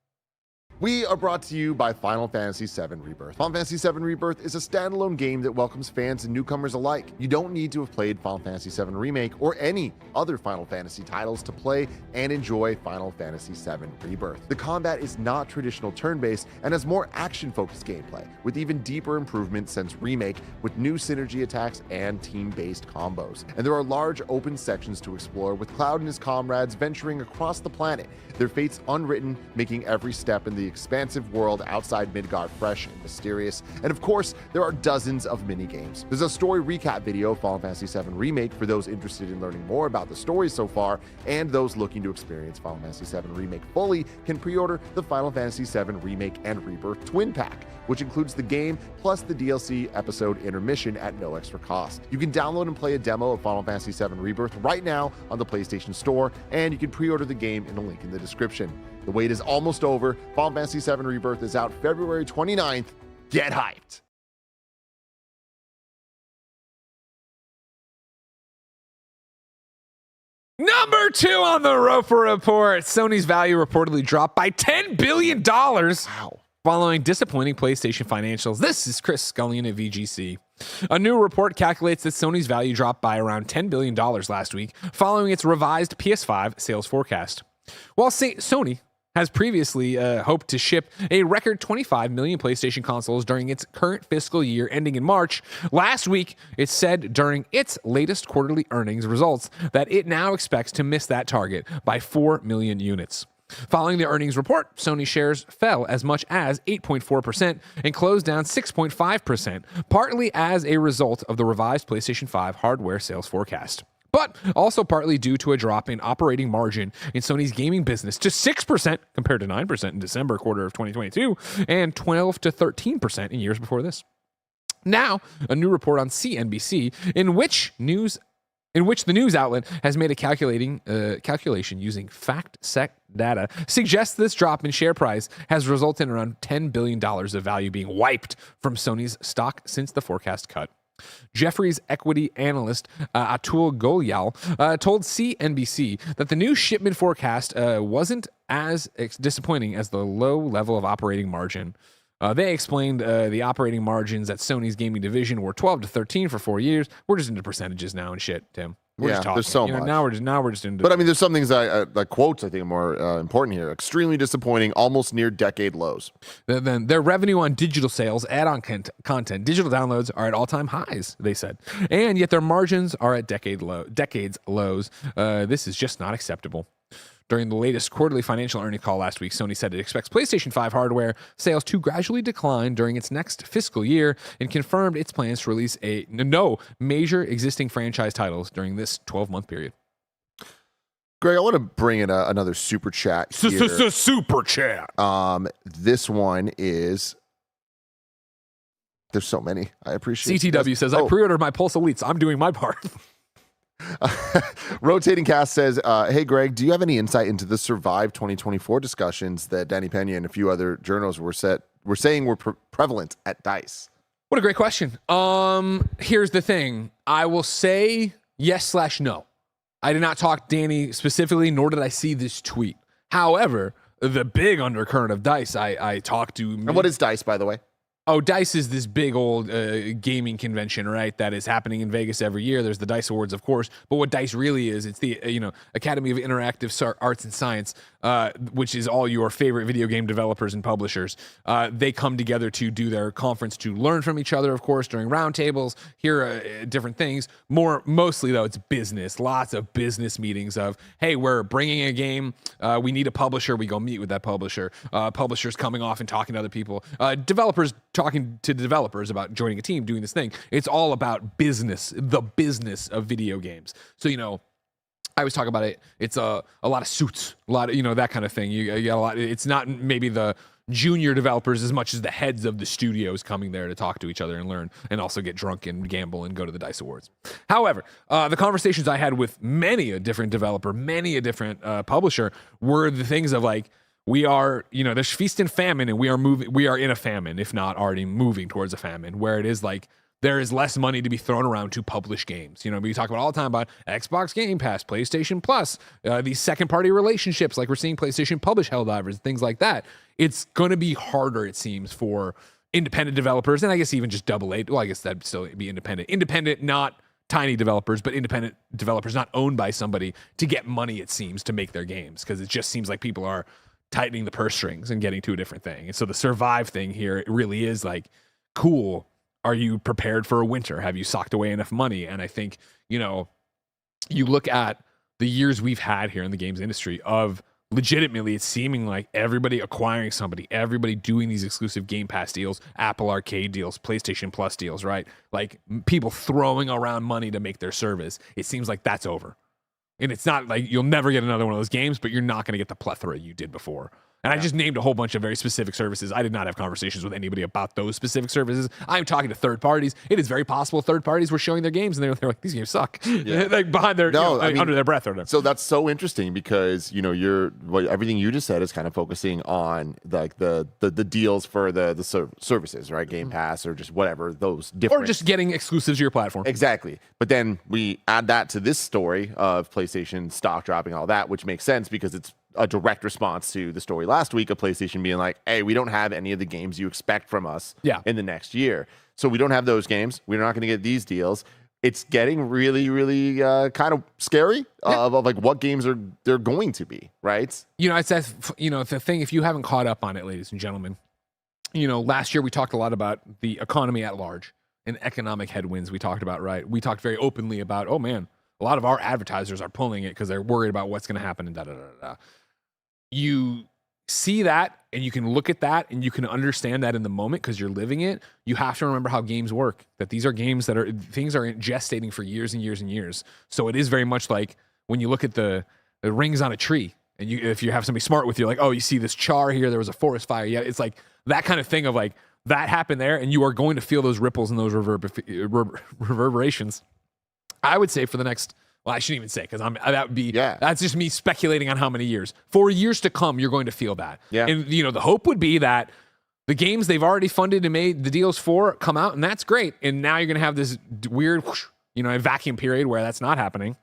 We are brought to you by Final Fantasy VII Rebirth. Final Fantasy VII Rebirth is a standalone game that welcomes fans and newcomers alike. You don't need to have played Final Fantasy VII Remake or any other Final Fantasy titles to play and enjoy Final Fantasy VII Rebirth. The combat is not traditional turn-based and has more action-focused gameplay, with even deeper improvements since Remake, with new synergy attacks and team-based combos. And there are large open sections to explore, with Cloud and his comrades venturing across the planet, their fates unwritten, making every step in the expansive world outside Midgard fresh and mysterious. And of course, there are dozens of mini-games. There's a story recap video of Final Fantasy VII Remake for those interested in learning more about the story so far, and those looking to experience Final Fantasy VII Remake fully can pre-order the Final Fantasy VII Remake and Rebirth Twin Pack, which includes the game plus the DLC episode intermission at no extra cost. You can download and play a demo of Final Fantasy VII Rebirth right now on the PlayStation Store, and you can pre-order the game in the link in the description. The wait is almost over. Final Fantasy VII Rebirth is out February 29th. Get hyped. Number 2 on the Roper Report. Sony's value reportedly dropped by $10 billion. Wow. Following disappointing PlayStation financials. This is Chris Scullion at VGC. A new report calculates that Sony's value dropped by around $10 billion last week, following its revised PS5 sales forecast. While Sony has previously hoped to ship a record 25 million PlayStation consoles during its current fiscal year ending in March, last week it said during its latest quarterly earnings results that it now expects to miss that target by 4 million units. Following the earnings report, Sony shares fell as much as 8.4% and closed down 6.5%, partly as a result of the revised PlayStation 5 hardware sales forecast, but also partly due to a drop in operating margin in Sony's gaming business to 6% compared to 9% in December quarter of 2022 and 12 to 13% in years before this. Now, a new report on CNBC in which the news outlet has made a calculation using fact-check data suggests this drop in share price has resulted in around $10 billion of value being wiped from Sony's stock since the forecast cut. Jefferies equity analyst Atul Goyal told CNBC that the new shipment forecast wasn't as disappointing as the low level of operating margin. They explained the operating margins at Sony's gaming division were 12 to 13 for 4 years. We're just into percentages now and shit, Tim. We're just talking. There's so much. Now we're just into. But I mean, there's some things like quotes I think are more important here. Extremely disappointing, almost near decade lows. Then their revenue on digital sales, add-on content, digital downloads are at all-time highs, they said, and yet their margins are at decades lows. This is just not acceptable. During the latest quarterly financial earnings call last week, Sony said it expects PlayStation 5 hardware sales to gradually decline during its next fiscal year and confirmed its plans to release no major existing franchise titles during this 12-month period. Greg, I want to bring in another super chat here. Super chat. This one is... There's so many. I appreciate it. CTW says, I pre-ordered my Pulse Elites. I'm doing my part. Rotating Cast says, hey Greg, do you have any insight into the Survive 2024 discussions that Danny Pena and a few other journals were saying were prevalent at DICE? What a great question. Here's the thing. I will say yes/no. I did not talk Danny specifically, nor did I see this tweet. However, the big undercurrent of DICE, I talked to. And what is DICE, by the way? Oh, DICE is this big old gaming convention, right? That is happening in Vegas every year. There's the DICE Awards, of course, but what DICE really is, it's the Academy of Interactive Arts and Science, which is all your favorite video game developers and publishers. They come together to do their conference to learn from each other, of course, during roundtables, hear different things. Mostly though, it's business. Lots of business meetings of, hey, we're bringing a game. We need a publisher. We go meet with that publisher. Publishers coming off and talking to other people. Developers talking to developers about joining a team, doing this thing. It's all about business, the business of video games. So, I always talk about it. It's a lot of suits, a lot of, that kind of thing. You got a lot. It's not maybe the junior developers as much as the heads of the studios coming there to talk to each other and learn, and also get drunk and gamble and go to the DICE Awards. However, the conversations I had with many a different developer, many a different publisher were the things of like, we are, there's feast and famine, and we are in a famine, if not already moving towards a famine, where it is like there is less money to be thrown around to publish games. We talk about all the time about Xbox Game Pass, PlayStation Plus, these second-party relationships, like we're seeing PlayStation publish Helldivers, things like that. It's going to be harder, it seems, for independent developers, and I guess even just AA. Well, I guess that'd still be independent. Independent, not tiny developers, but independent developers not owned by somebody to get money, it seems, to make their games, because it just seems like people are tightening the purse strings and getting to a different thing. And so the survive thing here, it really is like, cool, are you prepared for a winter? Have you socked away enough money? And I think, you look at the years we've had here in the games industry of legitimately it's seeming like everybody acquiring somebody, everybody doing these exclusive Game Pass deals, Apple Arcade deals, PlayStation Plus deals, right? Like people throwing around money to make their service. It seems like that's over. And it's not like you'll never get another one of those games, but you're not going to get the plethora you did before. And I just named a whole bunch of very specific services. I did not have conversations with anybody about those specific services. I'm talking to third parties. It is very possible third parties were showing their games and they're like, these games suck. Yeah. Like behind their, under their breath or whatever. So that's so interesting because, everything you just said is kind of focusing on like the deals for the services, right? Game Pass or just whatever, those different. Or just getting exclusives to your platform. Exactly. But then we add that to this story of PlayStation stock dropping, all that, which makes sense because it's a direct response to the story last week of PlayStation being like, hey, we don't have any of the games you expect from us in the next year. So we don't have those games. We're not going to get these deals. It's getting really, really kind of scary of like what games they're going to be, right? It's that, the thing, if you haven't caught up on it, ladies and gentlemen, last year we talked a lot about the economy at large and economic headwinds we talked about, right? We talked very openly about, oh man, a lot of our advertisers are pulling it because they're worried about what's going to happen and da-da-da-da. You see that and you can look at that and you can understand that in the moment because you're living it. You have to remember how games work, that these are games that things are gestating for years and years and years. So it is very much like when you look at the rings on a tree and if you have somebody smart with you, like, oh, you see this char here, there was a forest fire. Yeah, it's like that kind of thing of like that happened there and you are going to feel those ripples and those reverberations. I would say for the next, well, I shouldn't even say because that's just me speculating on how many years. For years to come, you're going to feel that. Yeah. And the hope would be that the games they've already funded and made the deals for come out, and that's great. And now you're going to have this weird, a vacuum period where that's not happening.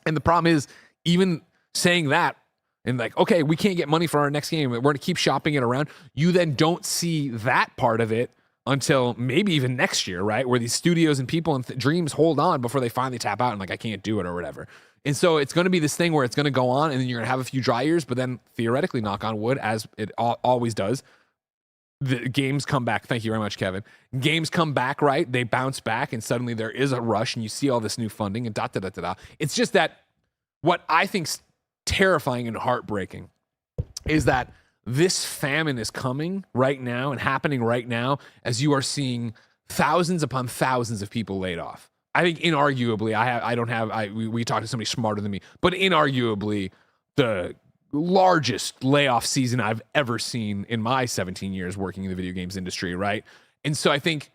And the problem is, even saying that and like, okay, we can't get money for our next game, we're going to keep shopping it around. You then don't see that part of it until maybe even next year, right? Where these studios and people and dreams hold on before they finally tap out and like, I can't do it or whatever. And so it's going to be this thing where it's going to go on and then you're going to have a few dry years, but then theoretically, knock on wood, as it always does, the games come back. Thank you very much, Kevin. Games come back, right? They bounce back and suddenly there is a rush and you see all this new funding and da-da-da-da-da. It's just that what I think's terrifying and heartbreaking is that this famine is coming right now and happening right now as you are seeing thousands upon thousands of people laid off. I think inarguably, we talked to somebody smarter than me, but inarguably the largest layoff season I've ever seen in my 17 years working in the video games industry, right? And so I think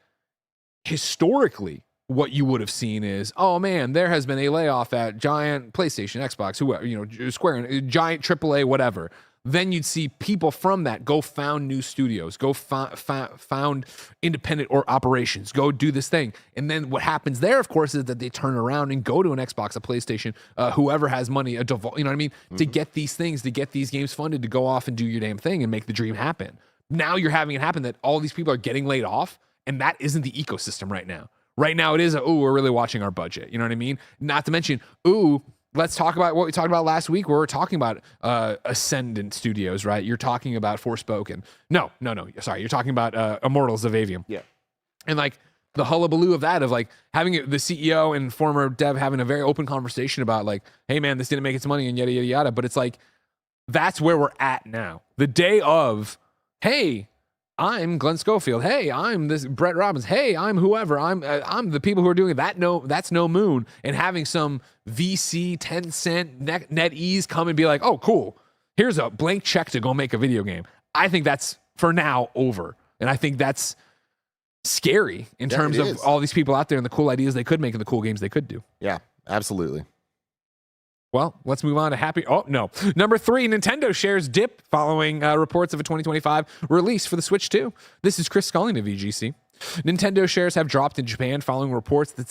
historically, what you would have seen is, oh man, there has been a layoff at giant PlayStation, Xbox, whoever, Square, giant AAA, whatever. then you'd see people from that go found new studios, go found independent or operations, go do this thing. And then what happens there, of course, is that they turn around and go to an Xbox, a PlayStation, whoever has money, you know what I mean? To get these things, to get these games funded, to go off and do your damn thing and make the dream happen. Now you're having it happen that all these people are getting laid off, and that isn't the ecosystem right now. Right now it is, we're really watching our budget. You know what I mean? Not to mention, let's talk about what we talked about last week where we're talking about Ascendant Studios, right? You're talking about Forspoken. No. Sorry. You're talking about Immortals of Avium. Yeah. And like the hullabaloo of that, of like having the CEO and former dev having a very open conversation about like, hey man, this didn't make its money and yada, yada, yada. But it's like, that's where we're at now. The day of, hey, I'm Glenn Schofield. Hey, I'm this Brett Robbins. Hey, I'm whoever. I'm the people who are doing that. No, that's No Moon. And having some VC 10-cent NetEase come and be like, oh, cool. Here's a blank check to go make a video game. I think that's for now over. And I think that's scary in terms of all these people out there and the cool ideas they could make and the cool games they could do. Yeah, absolutely. Well, let's move on to Number 3, Nintendo shares dip following reports of a 2025 release for the Switch 2. This is Chris Scullion of VGC. Nintendo shares have dropped in Japan following reports that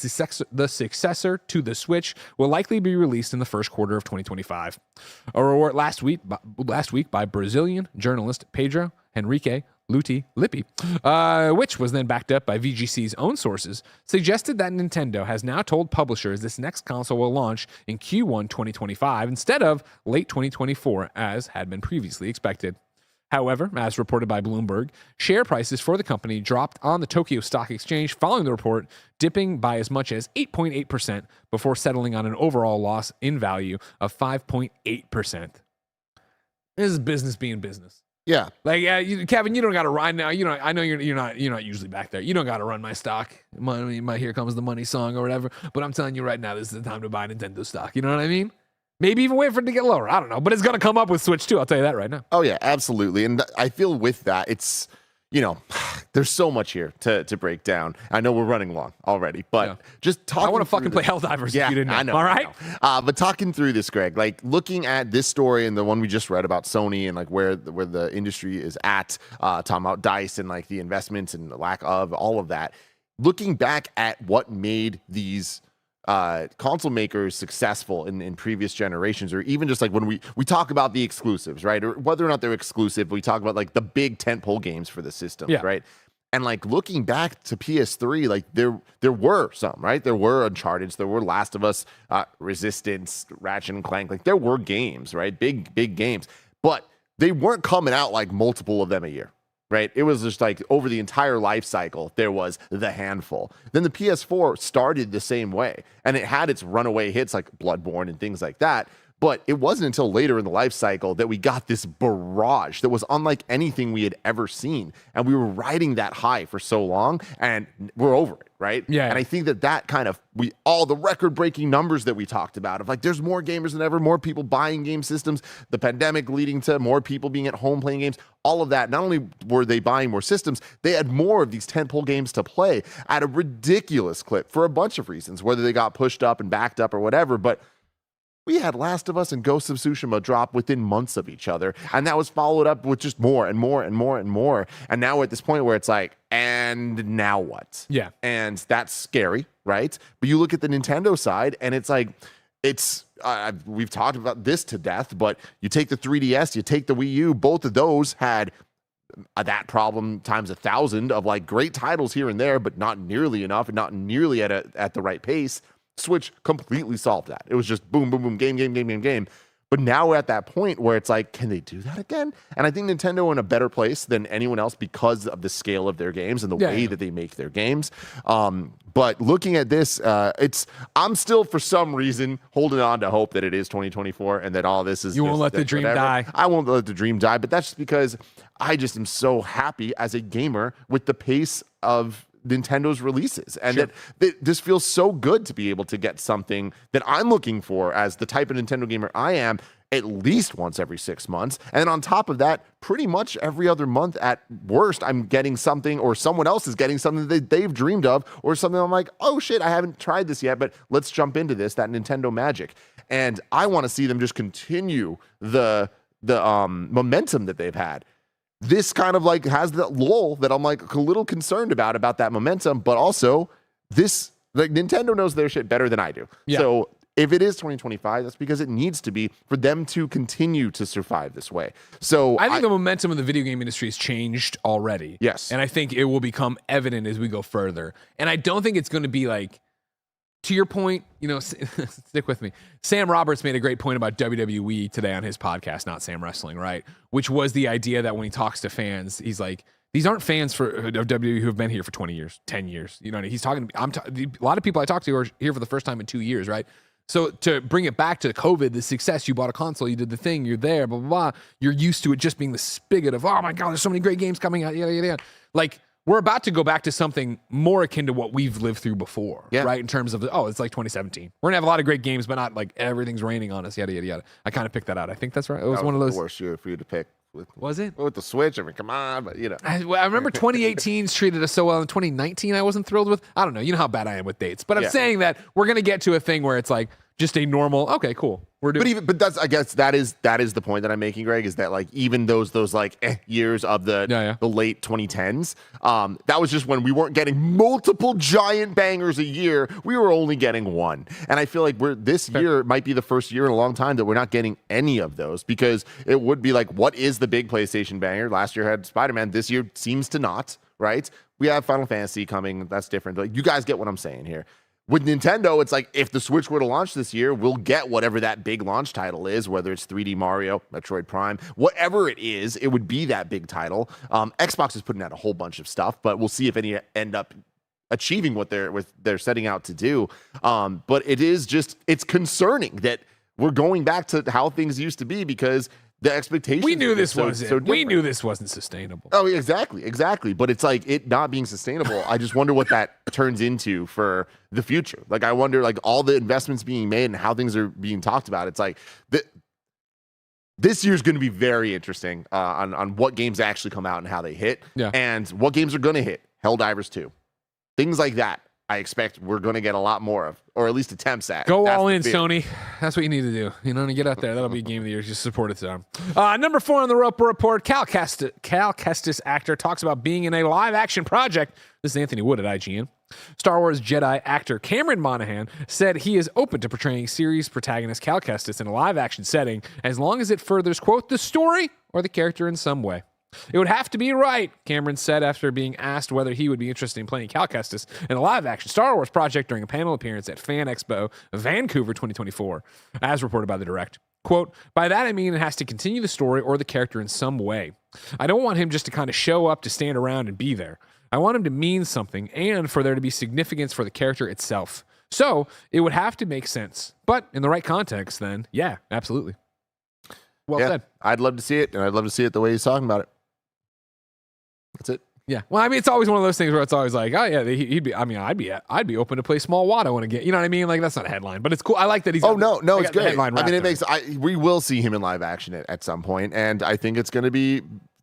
the successor to the Switch will likely be released in the first quarter of 2025. A report last week by Brazilian journalist Pedro Henrique Lippi, which was then backed up by VGC's own sources, suggested that Nintendo has now told publishers this next console will launch in Q1 2025 instead of late 2024 as had been previously expected. However, as reported by Bloomberg, share prices for the company dropped on the Tokyo Stock Exchange following the report, dipping by as much as 8.8% before settling on an overall loss in value of 5.8%. This is business being business. Yeah. Like, Kevin, you don't got to run now. I know you're not usually back there. You don't got to run my stock. My Here Comes the Money song or whatever. But I'm telling you right now, this is the time to buy Nintendo stock. You know what I mean? Maybe even wait for it to get lower. I don't know. But it's going to come up with Switch 2. I'll tell you that right now. Oh, yeah, absolutely. And I feel with that, it's, there's so much here to break down. I know we're running long already, but just talking. I want to fucking play Helldivers if you didn't know. I know. All right? But talking through this, Greg, like looking at this story and the one we just read about Sony and like where the industry is at, talking about DICE and like the investments and the lack of all of that, looking back at what made these console makers successful in previous generations, or even just like when we talk about the exclusives, right? Or whether or not they're exclusive, we talk about like the big tentpole games for the system, right? And like looking back to PS3, like there were some, right? There were Uncharted, there were Last of Us, Resistance, Ratchet and Clank, like there were games, right? Big games, but they weren't coming out like multiple of them a year. Right? It was just like over the entire life cycle, there was the handful. Then the PS4 started the same way, and it had its runaway hits like Bloodborne and things like that. But it wasn't until later in the life cycle that we got this barrage that was unlike anything we had ever seen. And we were riding that high for so long, and we're over it, right? Yeah. And I think that kind of, all the record-breaking numbers that we talked about, of like there's more gamers than ever, more people buying game systems, the pandemic leading to more people being at home playing games, all of that. Not only were they buying more systems, they had more of these tentpole games to play at a ridiculous clip for a bunch of reasons, whether they got pushed up and backed up or whatever. But we had Last of Us and Ghost of Tsushima drop within months of each other, and that was followed up with just more and more and more and more. And now we're at this point where it's like, and now what? Yeah. And that's scary, right? But you look at the Nintendo side, and it's like, we've talked about this to death, but you take the 3DS, you take the Wii U, both of those had that problem times 1,000 of like great titles here and there, but not nearly enough and not nearly at the right pace. Switch completely solved that. It was just boom, boom, boom, game. But now we're at that point where it's like, can they do that again? And I think Nintendo in a better place than anyone else because of the scale of their games and the way that they make their games. But looking at this, I'm still for some reason holding on to hope that it is 2024 and that all this is. You won't let the dream die. I won't let the dream die, but that's just because I just am so happy as a gamer with the pace of Nintendo's releases, and that this feels so good to be able to get something that I'm looking for as the type of Nintendo gamer I am, at least once every 6 months. And then on top of that, pretty much every other month at worst, I'm getting something, or someone else is getting something that they've dreamed of, or something I'm like, oh shit, I haven't tried this yet, but let's jump into this, that Nintendo magic. And I want to see them just continue the momentum that they've had. This kind of like has that lull that I'm like a little concerned about that momentum, but also this, like, Nintendo knows their shit better than I do. Yeah. So if it is 2025, that's because it needs to be for them to continue to survive this way. So I think the momentum of the video game industry has changed already. Yes. And I think it will become evident as we go further. And I don't think it's going to be like, to your point, stick with me. Sam Roberts made a great point about WWE today on his podcast, Not Sam Wrestling, right? Which was the idea that when he talks to fans, he's like, these aren't fans of WWE who have been here for 20 years, 10 years. You know, he's talking. A lot of people I talk to are here for the first time in 2 years, right? So to bring it back to COVID, the success, you bought a console, you did the thing, you're there, blah, blah, blah. You're used to it just being the spigot of, oh my God, there's so many great games coming out, yada, yada, yada. Like, we're about to go back to something more akin to what we've lived through before, right? In terms of, it's like 2017. We're going to have a lot of great games, but not like everything's raining on us, yada, yada, yada. I kind of picked that out. I think that's right. It was one of those. The worst year for you to pick. Was it? With the Switch, I mean, come on, but I remember 2018's treated us so well. In 2019, I wasn't thrilled with. I don't know. You know how bad I am with dates. But I'm saying that we're going to get to a thing where it's like just a normal, okay, cool. We're doing. But that's, I guess that is the point that I'm making, Greg, is that like even those like years of the late 2010s, that was just when we weren't getting multiple giant bangers a year. We were only getting one. And I feel like this year might be the first year in a long time that we're not getting any of those, because it would be like, what is the big PlayStation banger? Last year had Spider-Man. This year seems to not, right? We have Final Fantasy coming. That's different. Like, you guys get what I'm saying here. With Nintendo, it's like if the Switch were to launch this year, we'll get whatever that big launch title is, whether it's 3D Mario, Metroid Prime, whatever it is, it would be that big title. Xbox is putting out a whole bunch of stuff, but we'll see if any end up achieving what they're setting out to do. But it's concerning that we're going back to how things used to be, because the expectations. We knew this wasn't. We knew this wasn't sustainable. Oh, exactly. But it's like it not being sustainable. I just wonder what that turns into for the future. Like, I wonder, like, all the investments being made and how things are being talked about. It's like this year's going to be very interesting on what games actually come out and how they hit, and what games are going to hit. Helldivers 2, things like that. I expect we're going to get a lot more of, or at least attempts at. Go all in, Sony. That's what you need to do. To get out there. That'll be game of the year. Just support it. Number 4 on the Roper Report, Cal Kestis Actor talks about being in a live-action project. This is Anthony Wood at IGN. Star Wars Jedi actor Cameron Monaghan said he is open to portraying series protagonist Cal Kestis in a live-action setting as long as it furthers, quote, the story or the character in some way. It would have to be right, Cameron said after being asked whether he would be interested in playing Cal Kestis in a live-action Star Wars project during a panel appearance at Fan Expo Vancouver 2024, as reported by The Direct. Quote, by that I mean it has to continue the story or the character in some way. I don't want him just to kind of show up to stand around and be there. I want him to mean something and for there to be significance for the character itself. So it would have to make sense. But in the right context, then, yeah, absolutely. Well said. I'd love to see it, and I'd love to see it the way he's talking about it. That's it. Yeah. Well, I mean, it's always one of those things where it's always like, oh yeah, he'd be. I mean, I'd be open to play Small Watto when again. You know what I mean? Like, that's not a headline, but it's cool. I like that he's. No, it's great. I mean, it makes. We will see him in live action at some point, and I think it's going to be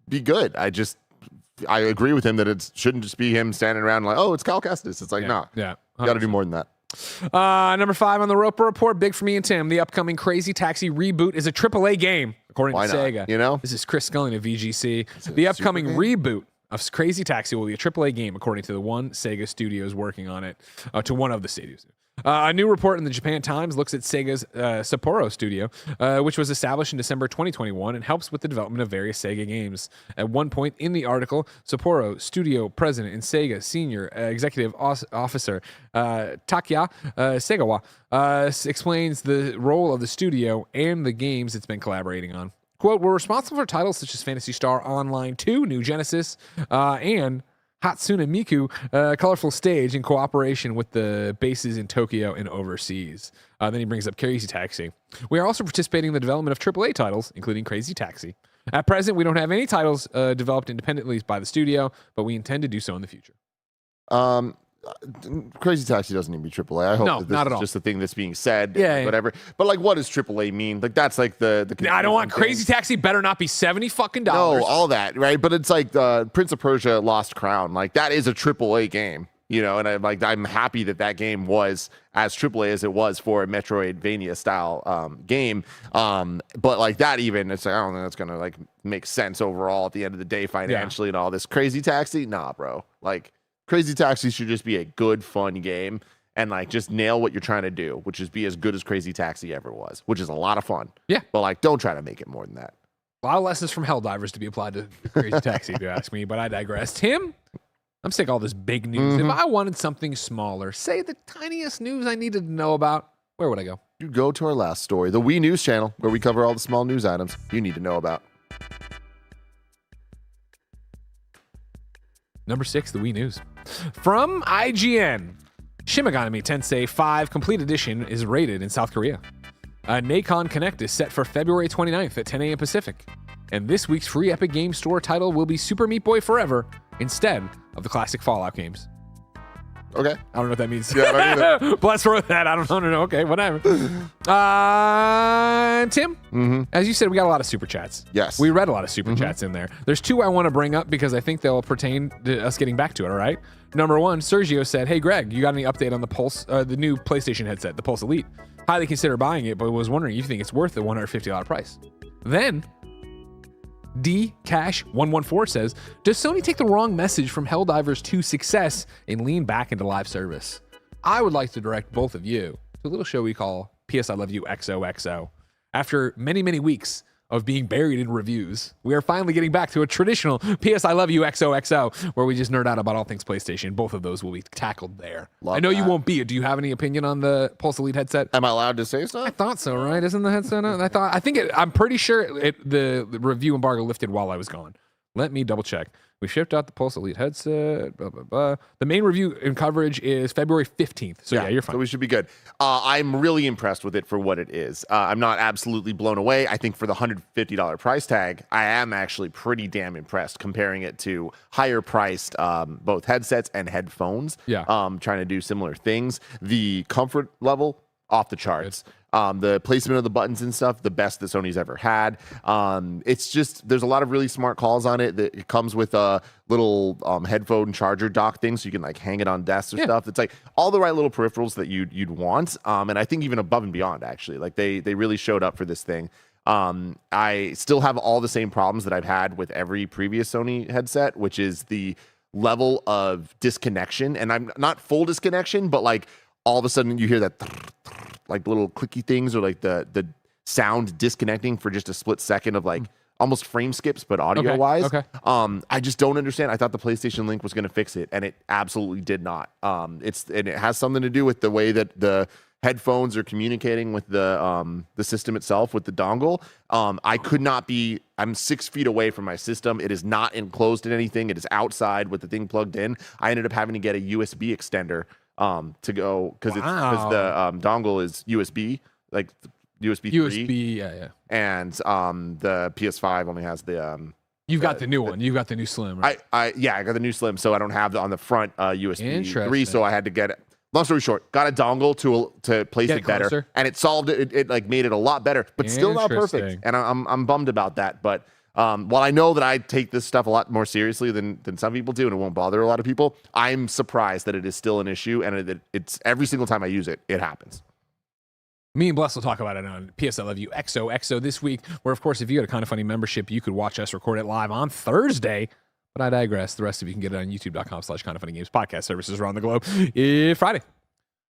good. I agree with him that it shouldn't just be him standing around like, oh, it's Cal Kestis. It's like, no, you got to do more than that. Number 5 on the Roper Report, big for me and Tim. The upcoming Crazy Taxi reboot is a AAA game, according to Sega. This is Chris Scullion of VGC. The upcoming reboot of Crazy Taxi will be a AAA game, according to the one Sega studio is working on it, to one of the studios. A new report in the Japan Times looks at Sega's Sapporo studio, which was established in December 2021 and helps with the development of various Sega games. At one point in the article, Sapporo studio president and Sega senior executive officer Takuya Segawa explains the role of the studio and the games it's been collaborating on. Quote, we're responsible for titles such as Phantasy Star Online 2, New Genesis, and Hatsune Miku Colorful Stage in cooperation with the bases in Tokyo and overseas. Then he brings up Crazy Taxi. We are also participating in the development of AAA titles, including Crazy Taxi. At present, we don't have any titles developed independently by the studio, but we intend to do so in the future. Crazy Taxi doesn't need to be AAA. I hope that this is just the thing that's being said. Whatever. But like, what does AAA mean? Like, that's like the I don't want Crazy Taxi. Better not be $70 fucking. No, all that, right? But it's like Prince of Persia: Lost Crown. Like, that is a AAA game. And I'm happy that game was as AAA as it was for a Metroidvania style game. But like that, even it's like, I don't think that's gonna like make sense overall at the end of the day financially and all this. Crazy Taxi, nah, bro. Like Crazy Taxi should just be a good, fun game and like just nail what you're trying to do, which is be as good as Crazy Taxi ever was, which is a lot of fun. Yeah, but like don't try to make it more than that. A lot of lessons from Helldivers to be applied to Crazy Taxi, if you ask me. But I digress. Tim. I'm sick of all this big news. If I wanted something smaller, say the tiniest news I needed to know about, where would I go? You go to our last story, the Wii News channel, where we cover all the small news items you need to know about. Number 6, the Wii News. From IGN, Shin Megami Tensei 5 Complete Edition is rated in South Korea. A Nacon Connect is set for February 29th at 10 a.m. Pacific. And this week's free Epic Games Store title will be Super Meat Boy Forever instead of the classic Fallout games. Okay. I don't know what that means. Yeah, I don't either. Bless for that. I don't know. Okay, whatever. Tim, as you said, we got a lot of super chats. Yes. We read a lot of super chats in there. There's 2 I want to bring up because I think they'll pertain to us getting back to it, all right? Number 1, Sergio said, hey, Greg, you got any update on the Pulse, the new PlayStation headset, the Pulse Elite? Highly consider buying it, but was wondering if you think it's worth the $150 price. Then DCash114 says, does Sony take the wrong message from Helldivers 2's success and lean back into live service? I would like to direct both of you to a little show we call PS I Love You XOXO. After many, many weeks of being buried in reviews, we are finally getting back to a traditional PS I Love You XOXO where we just nerd out about all things PlayStation. Both of those will be tackled there. Love I know that. you won't be. Do you have any opinion on the Pulse Elite headset? Am I allowed to say so? I thought so, right? Isn't the headset? I'm pretty sure the review embargo lifted while I was gone. Let me double check. We shipped out the Pulse Elite headset, blah, blah, blah. The main review and coverage is February 15th. So yeah, you're fine. So we should be good. I'm really impressed with it for what it is. I'm not absolutely blown away. I think for the $150 price tag, I am actually pretty damn impressed comparing it to higher priced both headsets and headphones. Yeah. Trying to do similar things. The comfort level, off the charts. The placement of the buttons and stuff, the best that Sony's ever had. It's just, there's a lot of really smart calls on it. It comes with a little headphone charger dock thing, so you can like hang it on desks or stuff. It's like all the right little peripherals that you'd want. And I think even above and beyond, actually. Like they really showed up for this thing. I still have all the same problems that I've had with every previous Sony headset, which is the level of disconnection. And I'm not full disconnection, but like all of a sudden you hear that like little clicky things or like the sound disconnecting for just a split second of like almost frame skips, but audio wise. Okay. I just don't understand. I thought the PlayStation Link was going to fix it, and it absolutely did not. And it has something to do with the way that the headphones are communicating with the system itself with the dongle. I could not be. I'm 6 feet away from my system. It is not enclosed in anything. It is outside with the thing plugged in. I ended up having to get a USB extender to go because the dongle is USB, like USB 3. USB, yeah. And the PS5 only has the You've got the new one. You've got the new Slim, right? I got the new Slim, so I don't have on the front USB 3, so I had to get it. Long story short, got a dongle to place it better, closer. and it solved it. It like made it a lot better, but still not perfect. And I'm bummed about that. But while I know that I take this stuff a lot more seriously than some people do, and it won't bother a lot of people, I'm surprised that it is still an issue, and it's every single time I use it, it happens. Me and Bless will talk about it on PS I Love You XOXO this week, where, of course, if you had a Kind of Funny membership, you could watch us record it live on Thursday. But I digress. The rest of you can get it on youtube.com/kindoffunnygames podcast services around the globe Friday.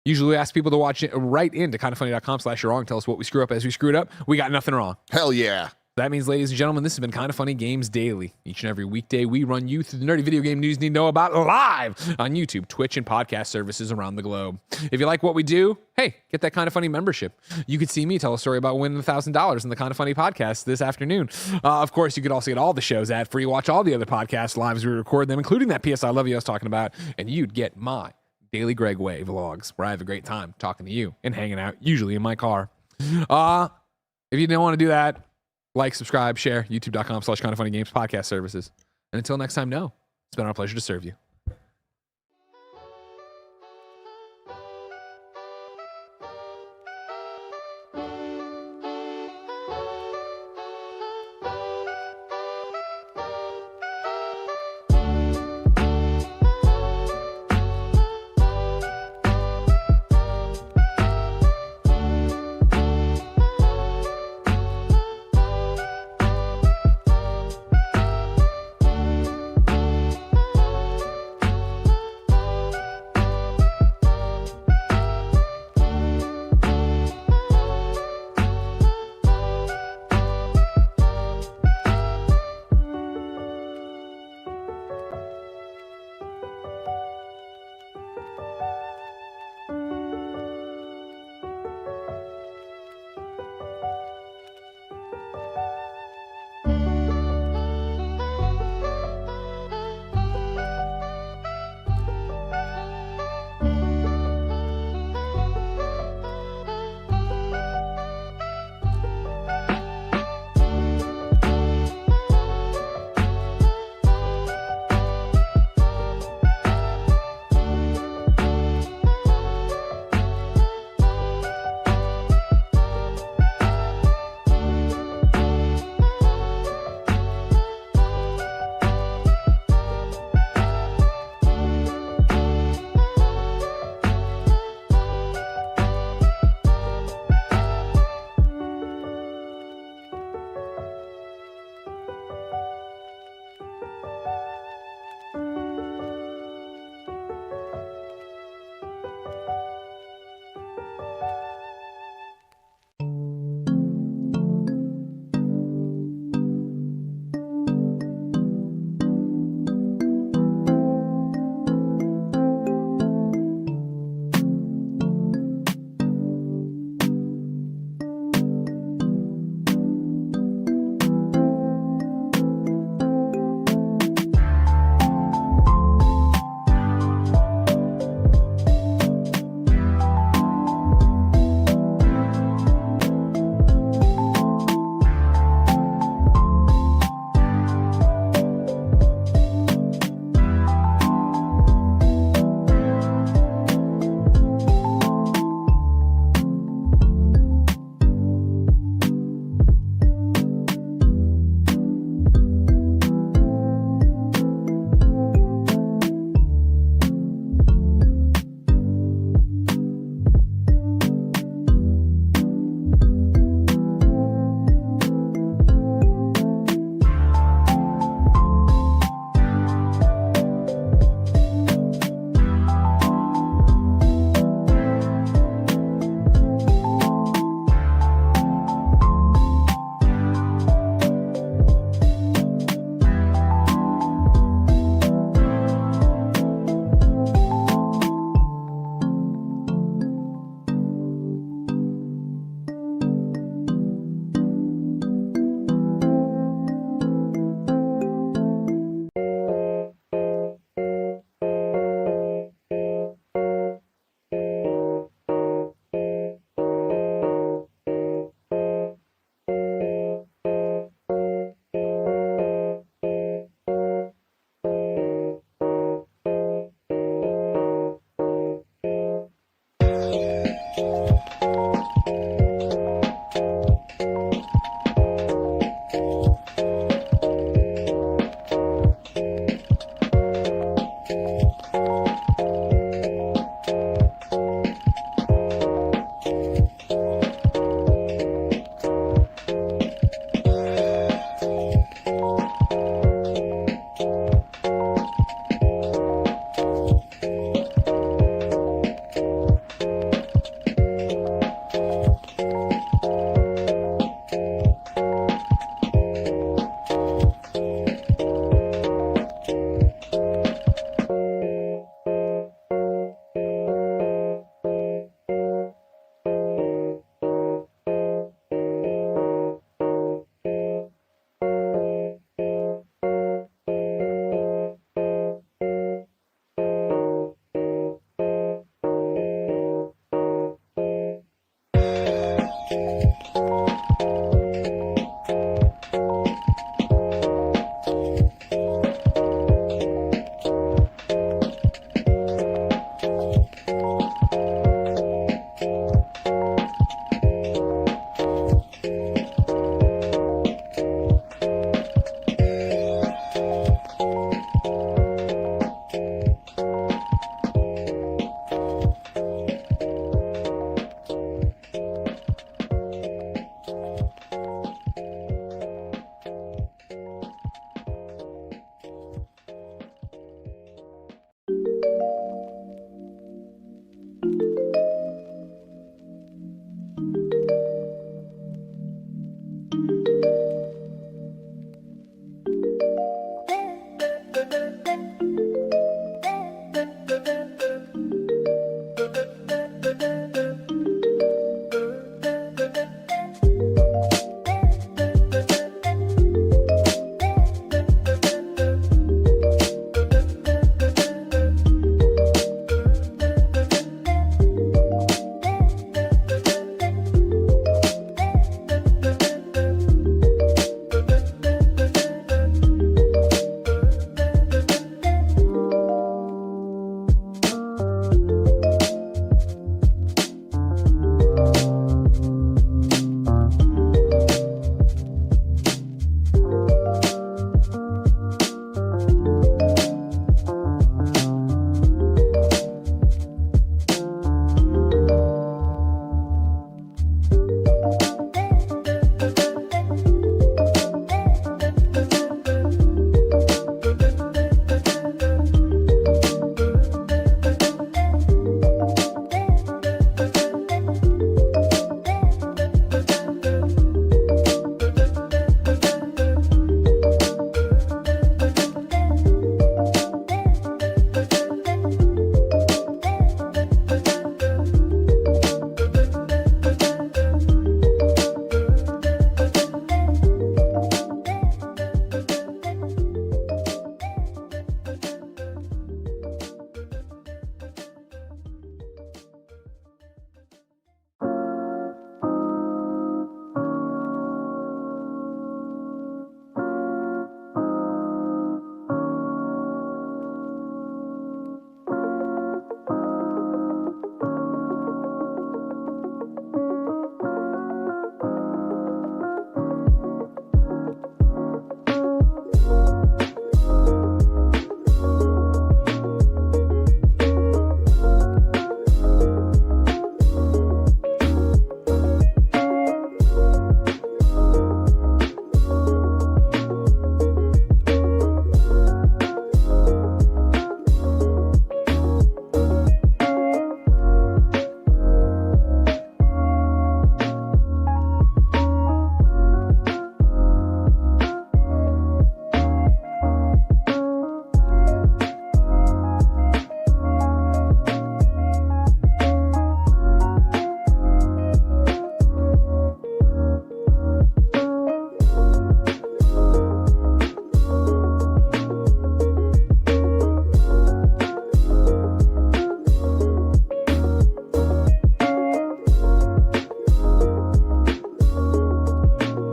Usually we ask people to watch it right into kindoffunny.com/you're-wrong. Tell us what we screw up as we screw it up. We got nothing wrong. Hell yeah. That means, ladies and gentlemen, this has been Kind of Funny Games Daily. Each and every weekday, we run you through the nerdy video game news you need to know about live on YouTube, Twitch, and podcast services around the globe. If you like what we do, hey, get that Kind of Funny membership. You could see me tell a story about winning $1,000 in the Kind of Funny podcast this afternoon. Of course, you could also get all the shows ad-free, watch all the other podcasts live as we record them, including that PS I Love You I was talking about, and you'd get my Daily Greg Way vlogs, where I have a great time talking to you and hanging out, usually in my car. If you don't want to do that, like, subscribe, share, youtube.com/kindoffunnygames podcast services. And until next time, it's been our pleasure to serve you.